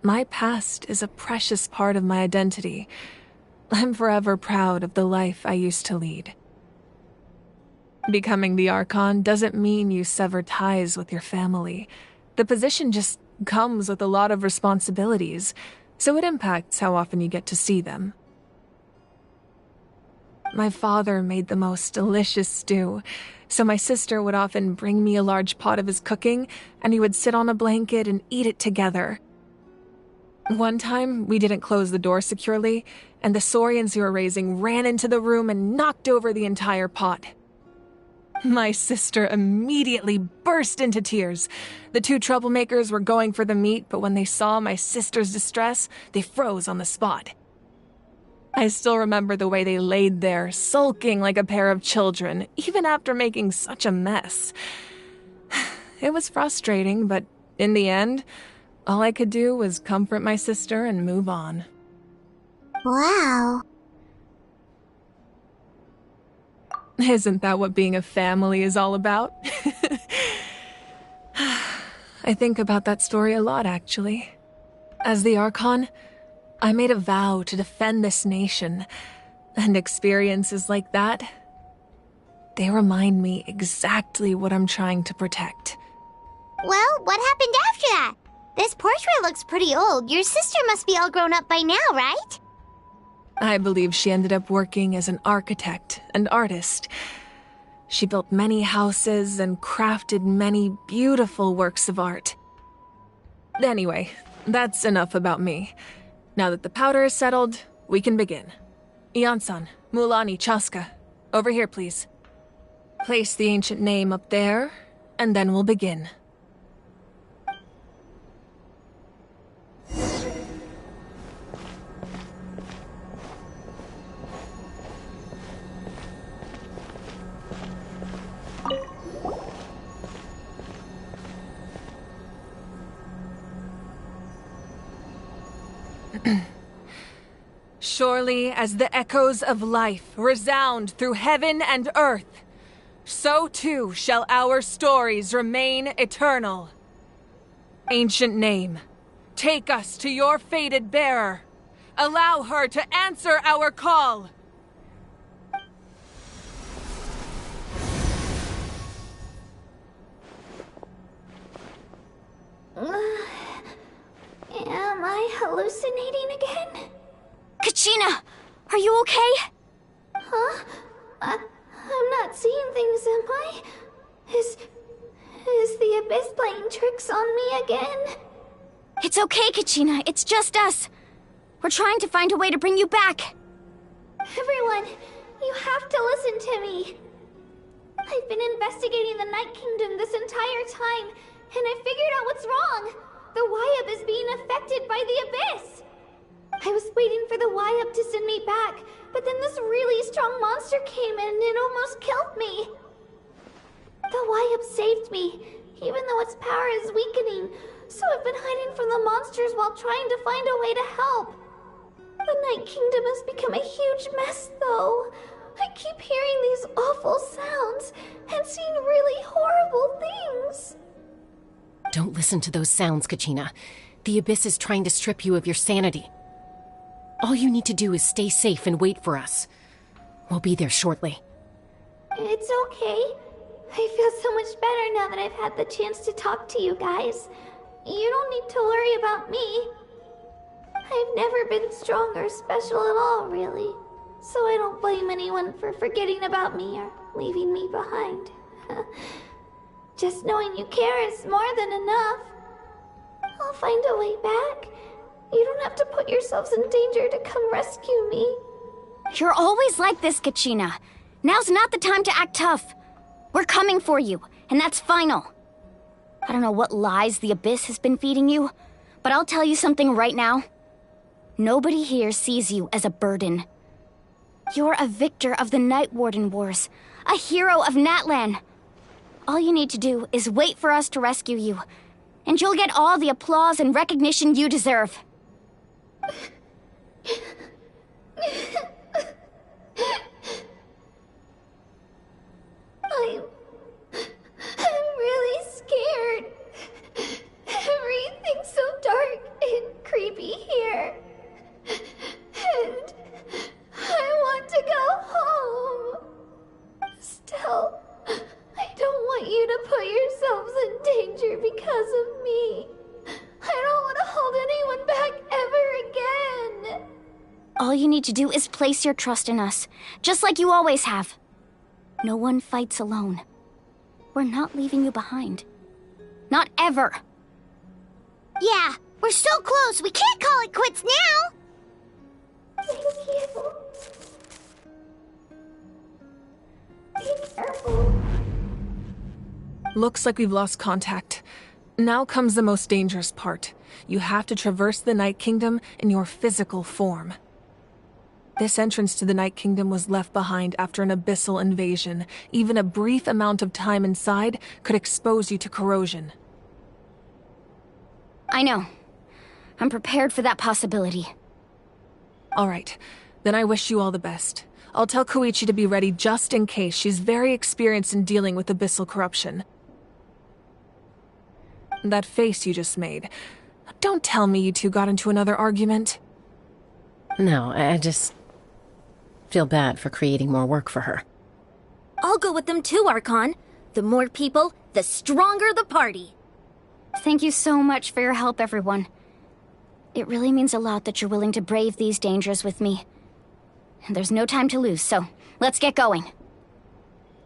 my past is a precious part of my identity. I'm forever proud of the life I used to lead. Becoming the Archon doesn't mean you sever ties with your family. The position just comes with a lot of responsibilities, so it impacts how often you get to see them. My father made the most delicious stew, so my sister would often bring me a large pot of his cooking, and we would sit on a blanket and eat it together. One time, we didn't close the door securely, and the Saurians we were raising ran into the room and knocked over the entire pot. My sister immediately burst into tears. The two troublemakers were going for the meat, but when they saw my sister's distress, they froze on the spot. I still remember the way they laid there, sulking like a pair of children, even after making such a mess. It was frustrating, but in the end, all I could do was comfort my sister and move on. Wow. Isn't that what being a family is all about? I think about that story a lot, actually. As the Archon, I made a vow to defend this nation, and experiences like that, they remind me exactly what I'm trying to protect. Well, what happened after that? This portrait looks pretty old. Your sister must be all grown up by now, right? I believe she ended up working as an architect and artist. She built many houses and crafted many beautiful works of art. Anyway, that's enough about me. Now that the powder is settled, we can begin. Ian-san, Mulani, Chaska, over here, please. Place the ancient name up there, and then we'll begin. Surely as the echoes of life resound through heaven and earth, so too shall our stories remain eternal. Ancient name, take us to your fated bearer. Allow her to answer our call. Am I hallucinating again? Kachina, are you okay? Huh? I'm not seeing things, am I? Is the Abyss playing tricks on me again? It's okay, Kachina. It's just us. We're trying to find a way to bring you back. Everyone, you have to listen to me. I've been investigating the Night Kingdom this entire time, and I figured out what's wrong. The Wyab is being affected by the Abyss. I was waiting for the Wyab to send me back, but then this really strong monster came in and it almost killed me. The Wyab saved me, even though its power is weakening, so I've been hiding from the monsters while trying to find a way to help. The Night Kingdom has become a huge mess, though. I keep hearing these awful sounds and seeing really horrible things. Don't listen to those sounds, Kachina. The Abyss is trying to strip you of your sanity. All you need to do is stay safe and wait for us. We'll be there shortly. It's okay. I feel so much better now that I've had the chance to talk to you guys. You don't need to worry about me. I've never been strong or special at all, really. So I don't blame anyone for forgetting about me or leaving me behind. Just knowing you care is more than enough. I'll find a way back. You don't have to put yourselves in danger to come rescue me. You're always like this, Kachina. Now's not the time to act tough. We're coming for you, and that's final. I don't know what lies the Abyss has been feeding you, but I'll tell you something right now. Nobody here sees you as a burden. You're a victor of the Night Warden Wars, a hero of Natlan. All you need to do is wait for us to rescue you, and you'll get all the applause and recognition you deserve. I'm really scared. Everything's so dark and creepy here. And I want to go home. Still, I don't want you to put yourselves in danger because of me. I don't want to hold anyone back ever again. All you need to do is place your trust in us, just like you always have. No one fights alone. We're not leaving you behind. Not ever. Yeah, we're so close. We can't call it quits now. Thank you. Be careful. Looks like we've lost contact. Now comes the most dangerous part. You have to traverse the Night Kingdom in your physical form. This entrance to the Night Kingdom was left behind after an abyssal invasion. Even a brief amount of time inside could expose you to corrosion. I know. I'm prepared for that possibility. All right, then I wish you all the best. I'll tell Koichi to be ready just in case. She's very experienced in dealing with abyssal corruption. That face you just made, Don't tell me you two got into another argument. No, I just feel bad for creating more work for her. I'll go with them too, Archon. The more people, the stronger the party. Thank you so much for your help, everyone. It really means a lot that you're willing to brave these dangers with me. And there's no time to lose, so let's get going.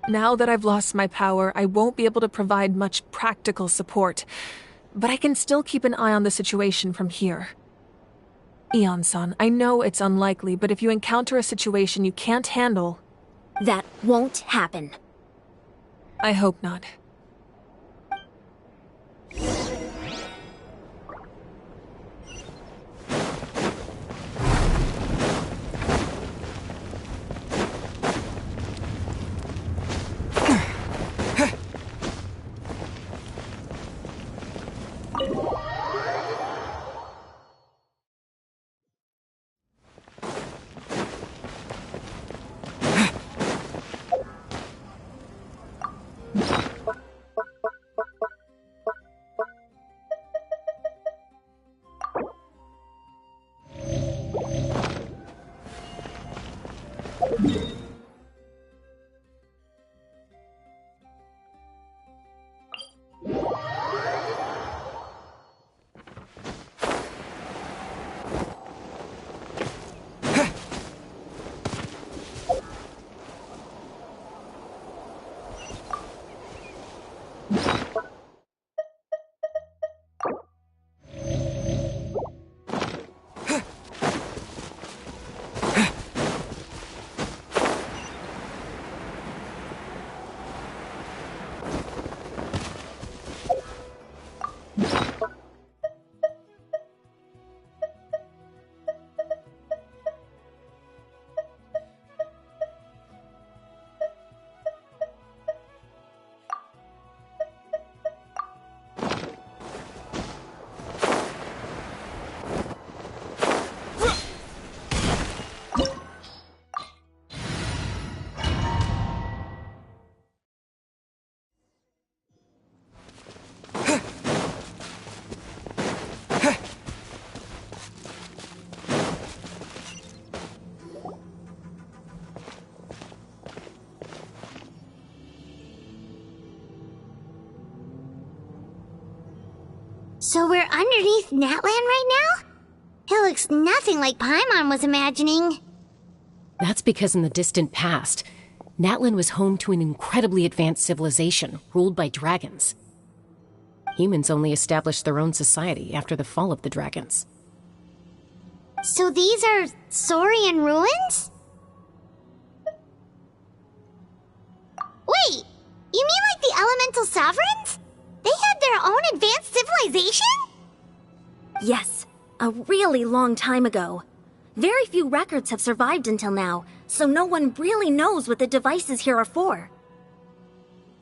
Now that I've lost my power, I won't be able to provide much practical support. But I can still keep an eye on the situation from here. Eon-san, I know it's unlikely, but if you encounter a situation you can't handle... That won't happen. I hope not. So we're underneath Natlan right now? It looks nothing like Paimon was imagining. That's because in the distant past, Natlan was home to an incredibly advanced civilization ruled by dragons. Humans only established their own society after the fall of the dragons. So these are Saurian ruins? Wait, you mean like the elemental sovereigns? They had their own advanced civilization? Yes, a really long time ago. Very few records have survived until now, so no one really knows what the devices here are for.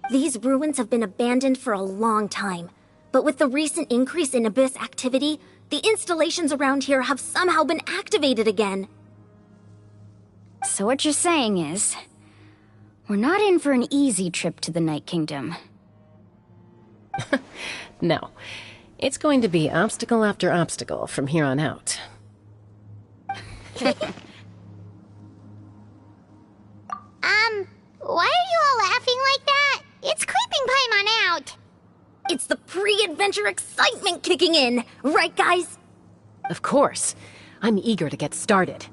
These ruins have been abandoned for a long time, but with the recent increase in Abyss activity, the installations around here have somehow been activated again. So what you're saying is, we're not in for an easy trip to the Night Kingdom. No. It's going to be obstacle after obstacle from here on out. Why are you all laughing like that? It's creeping Paimon out. It's the pre-adventure excitement kicking in, right guys? Of course. I'm eager to get started.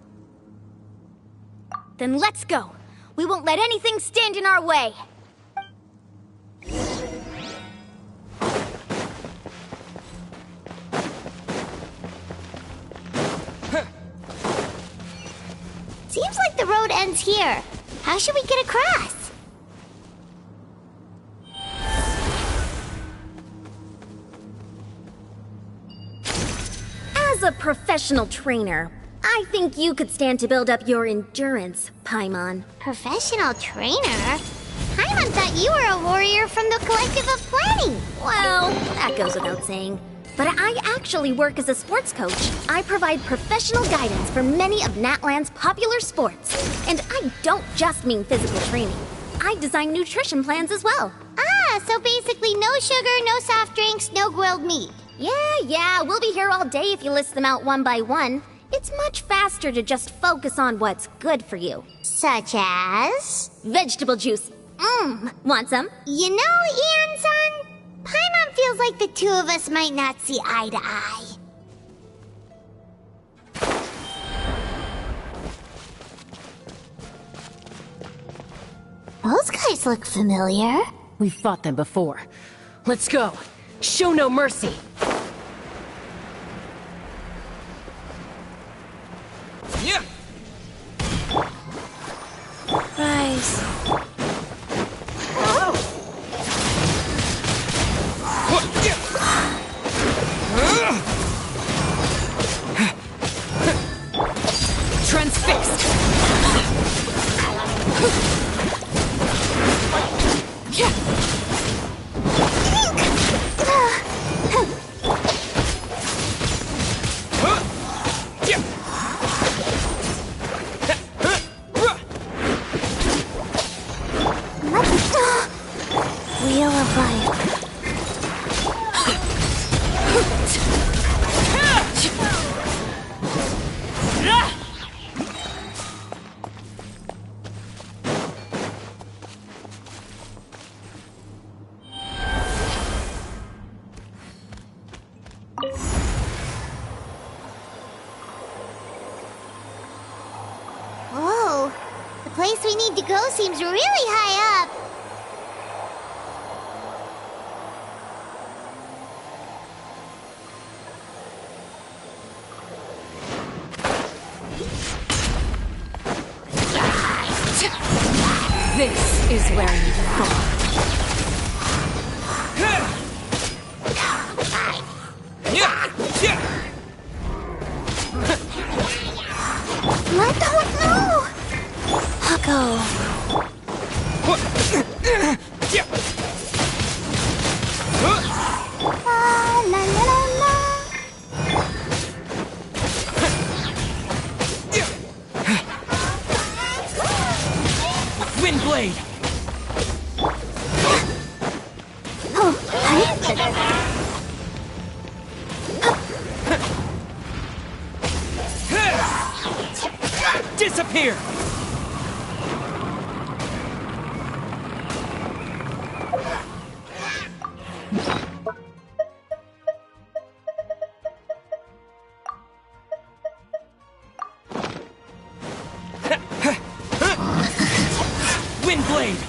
Then let's go. We won't let anything stand in our way. Seems like the road ends here. How should we get across? As a professional trainer, I think you could stand to build up your endurance, Paimon. Professional trainer? Paimon thought you were a warrior from the Collective of Planning. Well, that goes without saying. But I actually work as a sports coach. I provide professional guidance for many of Natlan's popular sports. And I don't just mean physical training. I design nutrition plans as well. Ah, so basically no sugar, no soft drinks, no grilled meat. Yeah, we'll be here all day if you list them out one by one. It's much faster to just focus on what's good for you. Such as? Vegetable juice. Want some? You know, Ian-san, Paimon feels like the two of us might not see eye to eye. Those guys look familiar. We've fought them before. Let's go. Show no mercy. Yeah. Rise. Transfixed. Wheel of Life. Whoa, the place we need to go seems really high up. This is where you fall. What the no? Hugo. La la la la. Windblade! Oh, Disappear! Windblade!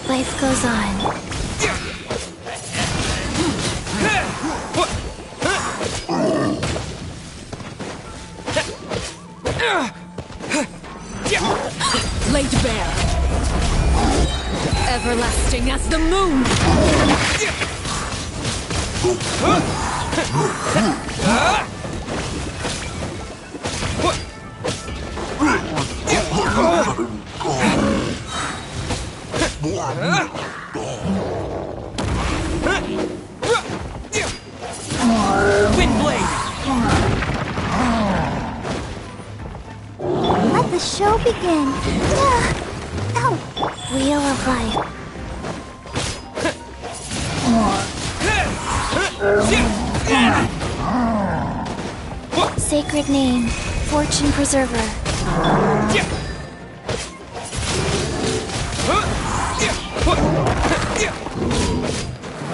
Life goes on. Laid bare. Everlasting as the moon. Windblade! let the show begin. Ow. Wheel of Life. Sacred name, Fortune Preserver.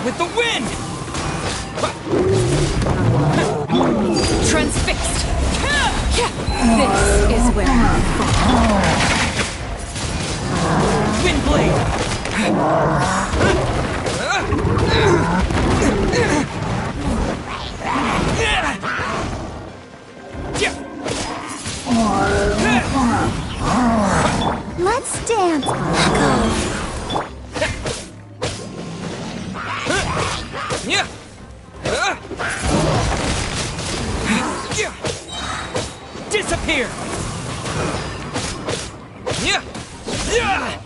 With the wind! Transfixed. This is where you fall. Windblade! Yeah. Disappear. Yeah. Yeah.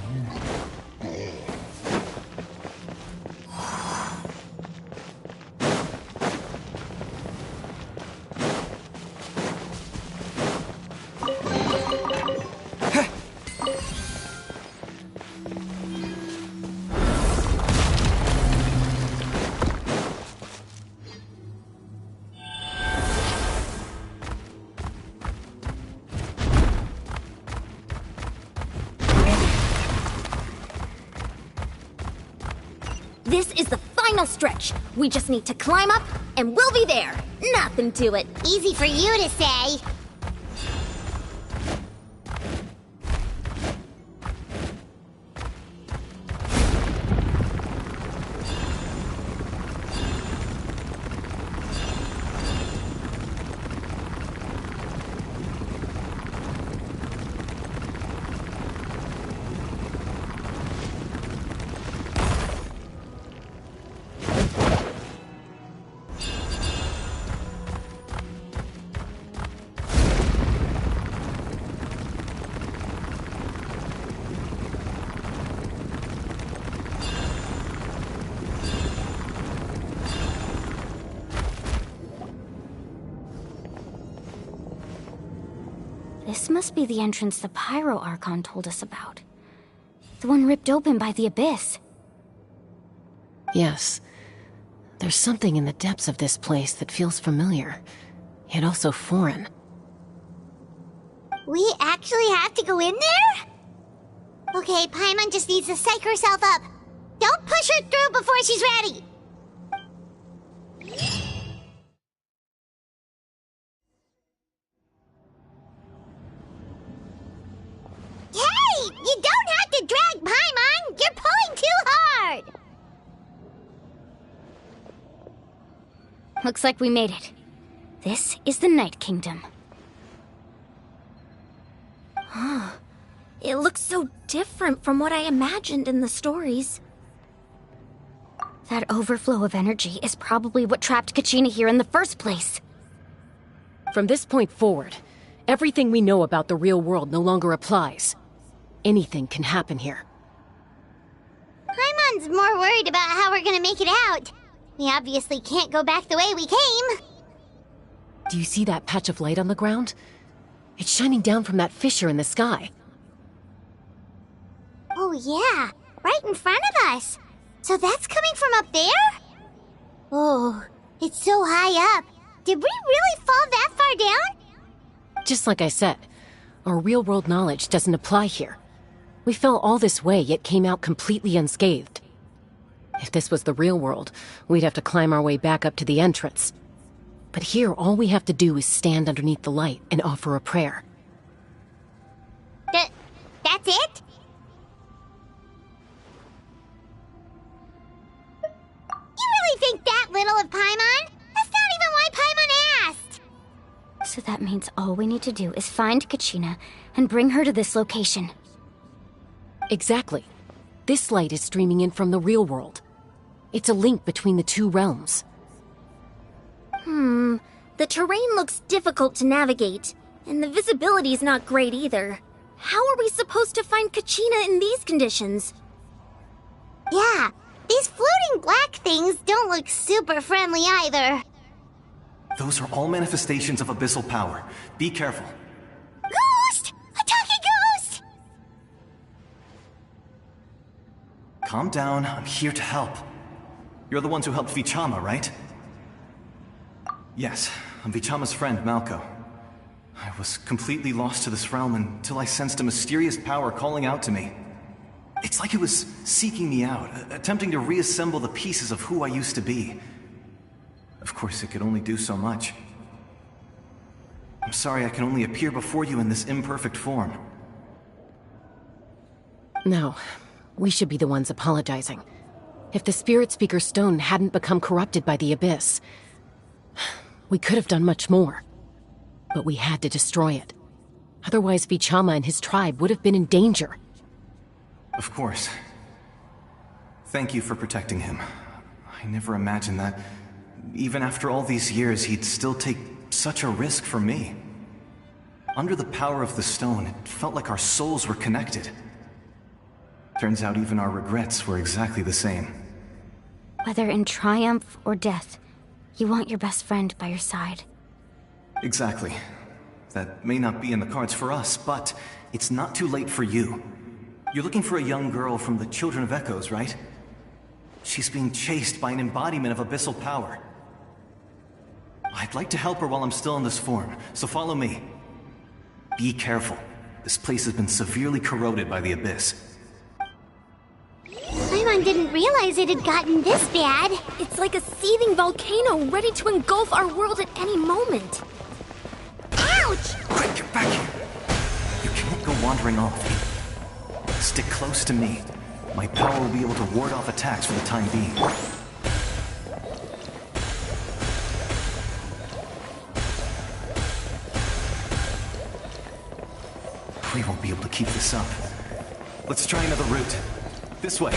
This is the final stretch. We just need to climb up, and we'll be there. Nothing to it. Easy for you to say. This must be the entrance the Pyro Archon told us about. The one ripped open by the Abyss. Yes. There's something in the depths of this place that feels familiar, yet also foreign. We actually have to go in there? Okay, Paimon just needs to psych herself up. Don't push her through before she's ready. Hey! You don't have to drag Paimon! You're pulling too hard! Looks like we made it. This is the Night Kingdom. It looks so different from what I imagined in the stories. That overflow of energy is probably what trapped Kachina here in the first place. From this point forward, everything we know about the real world no longer applies. Anything can happen here. Paimon's more worried about how we're gonna make it out. We obviously can't go back the way we came. Do you see that patch of light on the ground? It's shining down from that fissure in the sky. Oh yeah, right in front of us. So that's coming from up there? Oh, it's so high up. Did we really fall that far down? Just like I said, our real-world knowledge doesn't apply here. We fell all this way, yet came out completely unscathed. If this was the real world, we'd have to climb our way back up to the entrance. But here, all we have to do is stand underneath the light and offer a prayer. That's it? You really think that little of Paimon? That's not even why Paimon asked! So that means all we need to do is find Kachina and bring her to this location. Exactly. This light is streaming in from the real world. It's a link between the two realms. The terrain looks difficult to navigate, and the visibility's not great either. How are we supposed to find Kachina in these conditions? Yeah, these floating black things don't look super friendly either. Those are all manifestations of abyssal power. Be careful. Ghost! A talking ghost! Calm down, I'm here to help. You're the ones who helped Vichama, right? Yes, I'm Vichama's friend, Malko. I was completely lost to this realm until I sensed a mysterious power calling out to me. It's like it was seeking me out, attempting to reassemble the pieces of who I used to be. Of course, it could only do so much. I'm sorry I can only appear before you in this imperfect form. No, we should be the ones apologizing. If the Spirit Speaker Stone hadn't become corrupted by the Abyss, we could have done much more. But we had to destroy it. Otherwise, Vichama and his tribe would have been in danger. Of course. Thank you for protecting him. I never imagined that, even after all these years, he'd still take such a risk for me. Under the power of the stone, it felt like our souls were connected. Turns out even our regrets were exactly the same. Whether in triumph or death, you want your best friend by your side. Exactly. That may not be in the cards for us, but it's not too late for you. You're looking for a young girl from the Children of Echoes, right? She's being chased by an embodiment of abyssal power. I'd like to help her while I'm still in this form, so follow me. Be careful. This place has been severely corroded by the abyss. Paimon didn't realize it had gotten this bad. It's like a seething volcano ready to engulf our world at any moment. Ouch! Quick, get back here! You can't go wandering off. Stick close to me. My power will be able to ward off attacks for the time being. We won't be able to keep this up. Let's try another route. This way.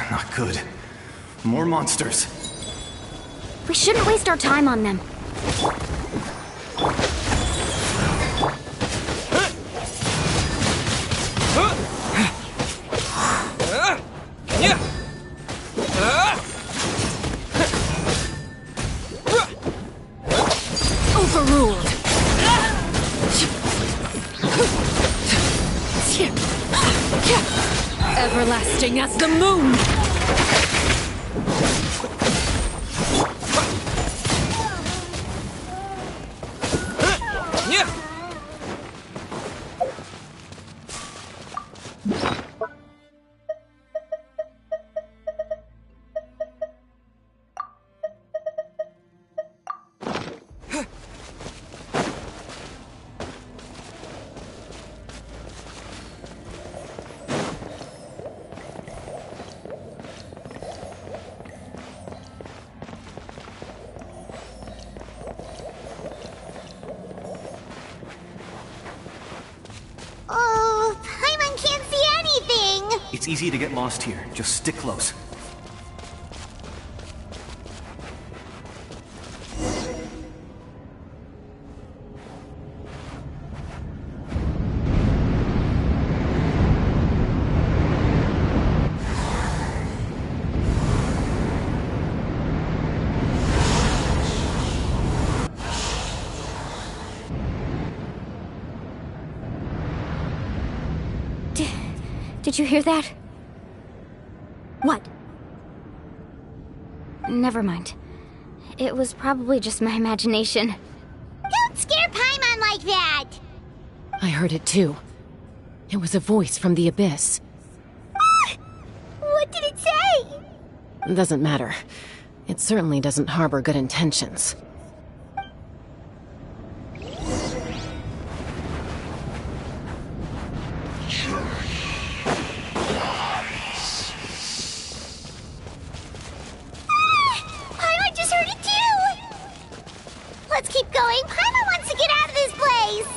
Not good. More monsters. We shouldn't waste our time on them. Overruled. Everlasting as the moon. Oh, Paimon can't see anything! It's easy to get lost here. Just stick close. Did you hear that? What? Never mind. It was probably just my imagination. Don't scare Paimon like that! I heard it too. It was a voice from the abyss. What did it say? Doesn't matter. It certainly doesn't harbor good intentions. Paimon just heard it too! Let's keep going. Paimon wants to get out of this place!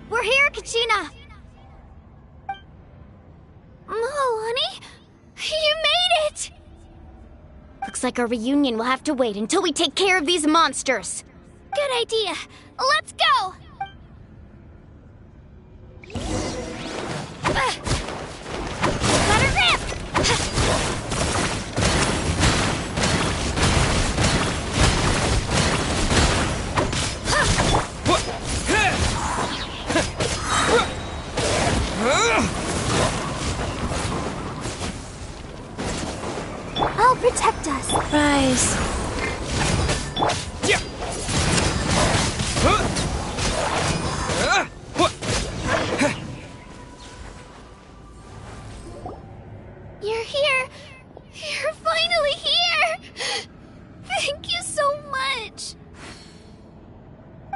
We're here, Kachina! Oh, honey? You made it! Looks like our reunion will have to wait until we take care of these monsters. Good idea. Let's go! Let her rip!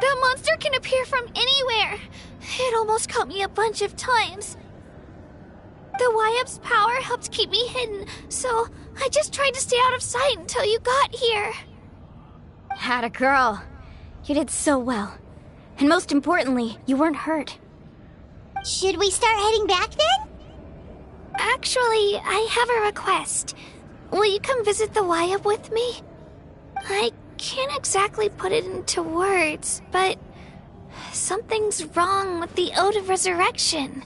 That monster can appear from anywhere. It almost caught me a bunch of times. The Wyap's power helped keep me hidden, so I just tried to stay out of sight until you got here. Atta girl. You did so well. And most importantly, you weren't hurt. Should we start heading back then? Actually, I have a request. Will you come visit the Wyap with me? I can't exactly put it into words, but something's wrong with the Ode of Resurrection.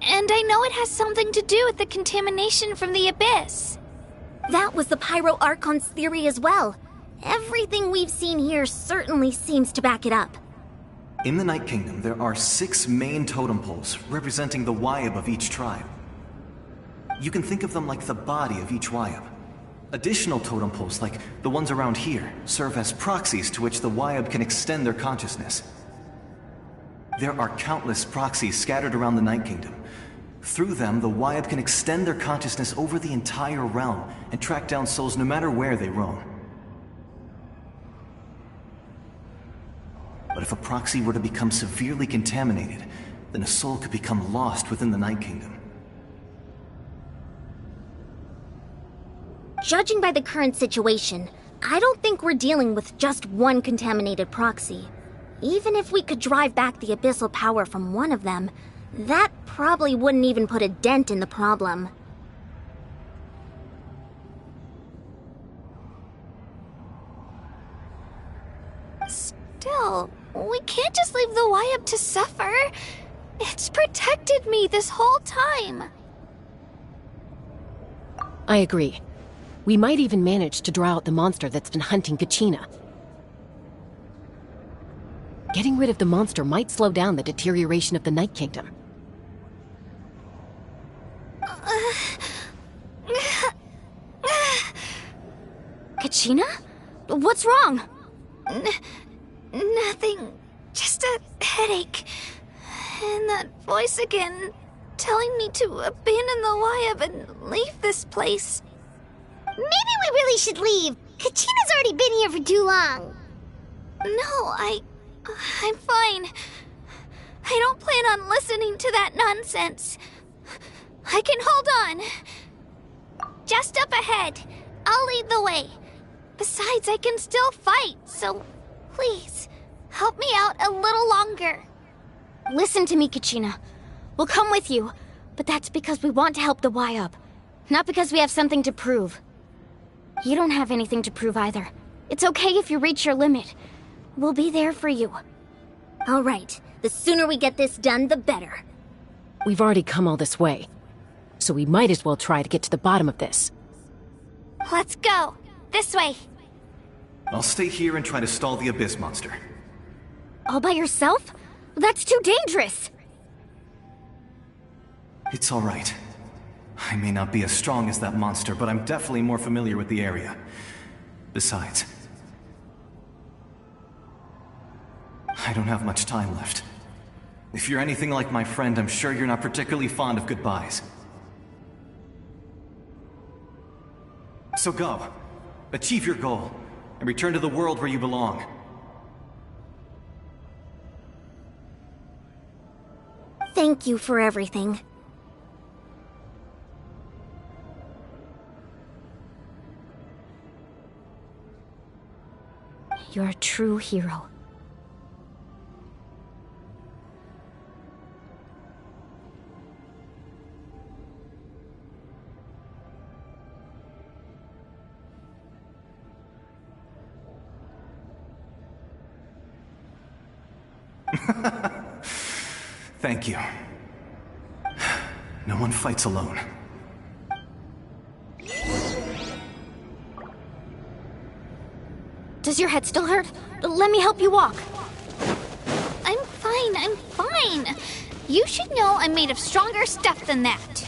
And I know it has something to do with the contamination from the Abyss. That was the Pyro Archon's theory as well. Everything we've seen here certainly seems to back it up. In the Night Kingdom, there are 6 main totem poles representing the Wyap of each tribe. You can think of them like the body of each Wyap. Additional totem poles, like the ones around here, serve as proxies to which the Wyap can extend their consciousness. There are countless proxies scattered around the Night Kingdom. Through them, the Wyap can extend their consciousness over the entire realm and track down souls no matter where they roam. But if a proxy were to become severely contaminated, then a soul could become lost within the Night Kingdom. Judging by the current situation, I don't think we're dealing with just one contaminated proxy. Even if we could drive back the abyssal power from one of them, that probably wouldn't even put a dent in the problem. Still, we can't just leave the Wyap to suffer. It's protected me this whole time. I agree. We might even manage to draw out the monster that's been hunting Kachina. Getting rid of the monster might slow down the deterioration of the Night Kingdom. Kachina? What's wrong? Nothing. Just a headache. And that voice again, telling me to abandon the Wyap and leave this place. Maybe we really should leave. Kachina's already been here for too long. No, I'm fine. I don't plan on listening to that nonsense. I can hold on. Just up ahead. I'll lead the way. Besides, I can still fight, so please, help me out a little longer. Listen to me, Kachina. We'll come with you, but that's because we want to help the Wyap, not because we have something to prove. You don't have anything to prove either. It's okay if you reach your limit. We'll be there for you. All right. The sooner we get this done, the better. We've already come all this way, so we might as well try to get to the bottom of this. Let's go. This way. I'll stay here and try to stall the Abyss monster. All by yourself? That's too dangerous. It's all right. I may not be as strong as that monster, but I'm definitely more familiar with the area. Besides, I don't have much time left. If you're anything like my friend, I'm sure you're not particularly fond of goodbyes. So go. Achieve your goal, and return to the world where you belong. Thank you for everything. You're a true hero. Thank you. No one fights alone. Does your head still hurt? Let me help you walk. I'm fine. You should know I'm made of stronger stuff than that.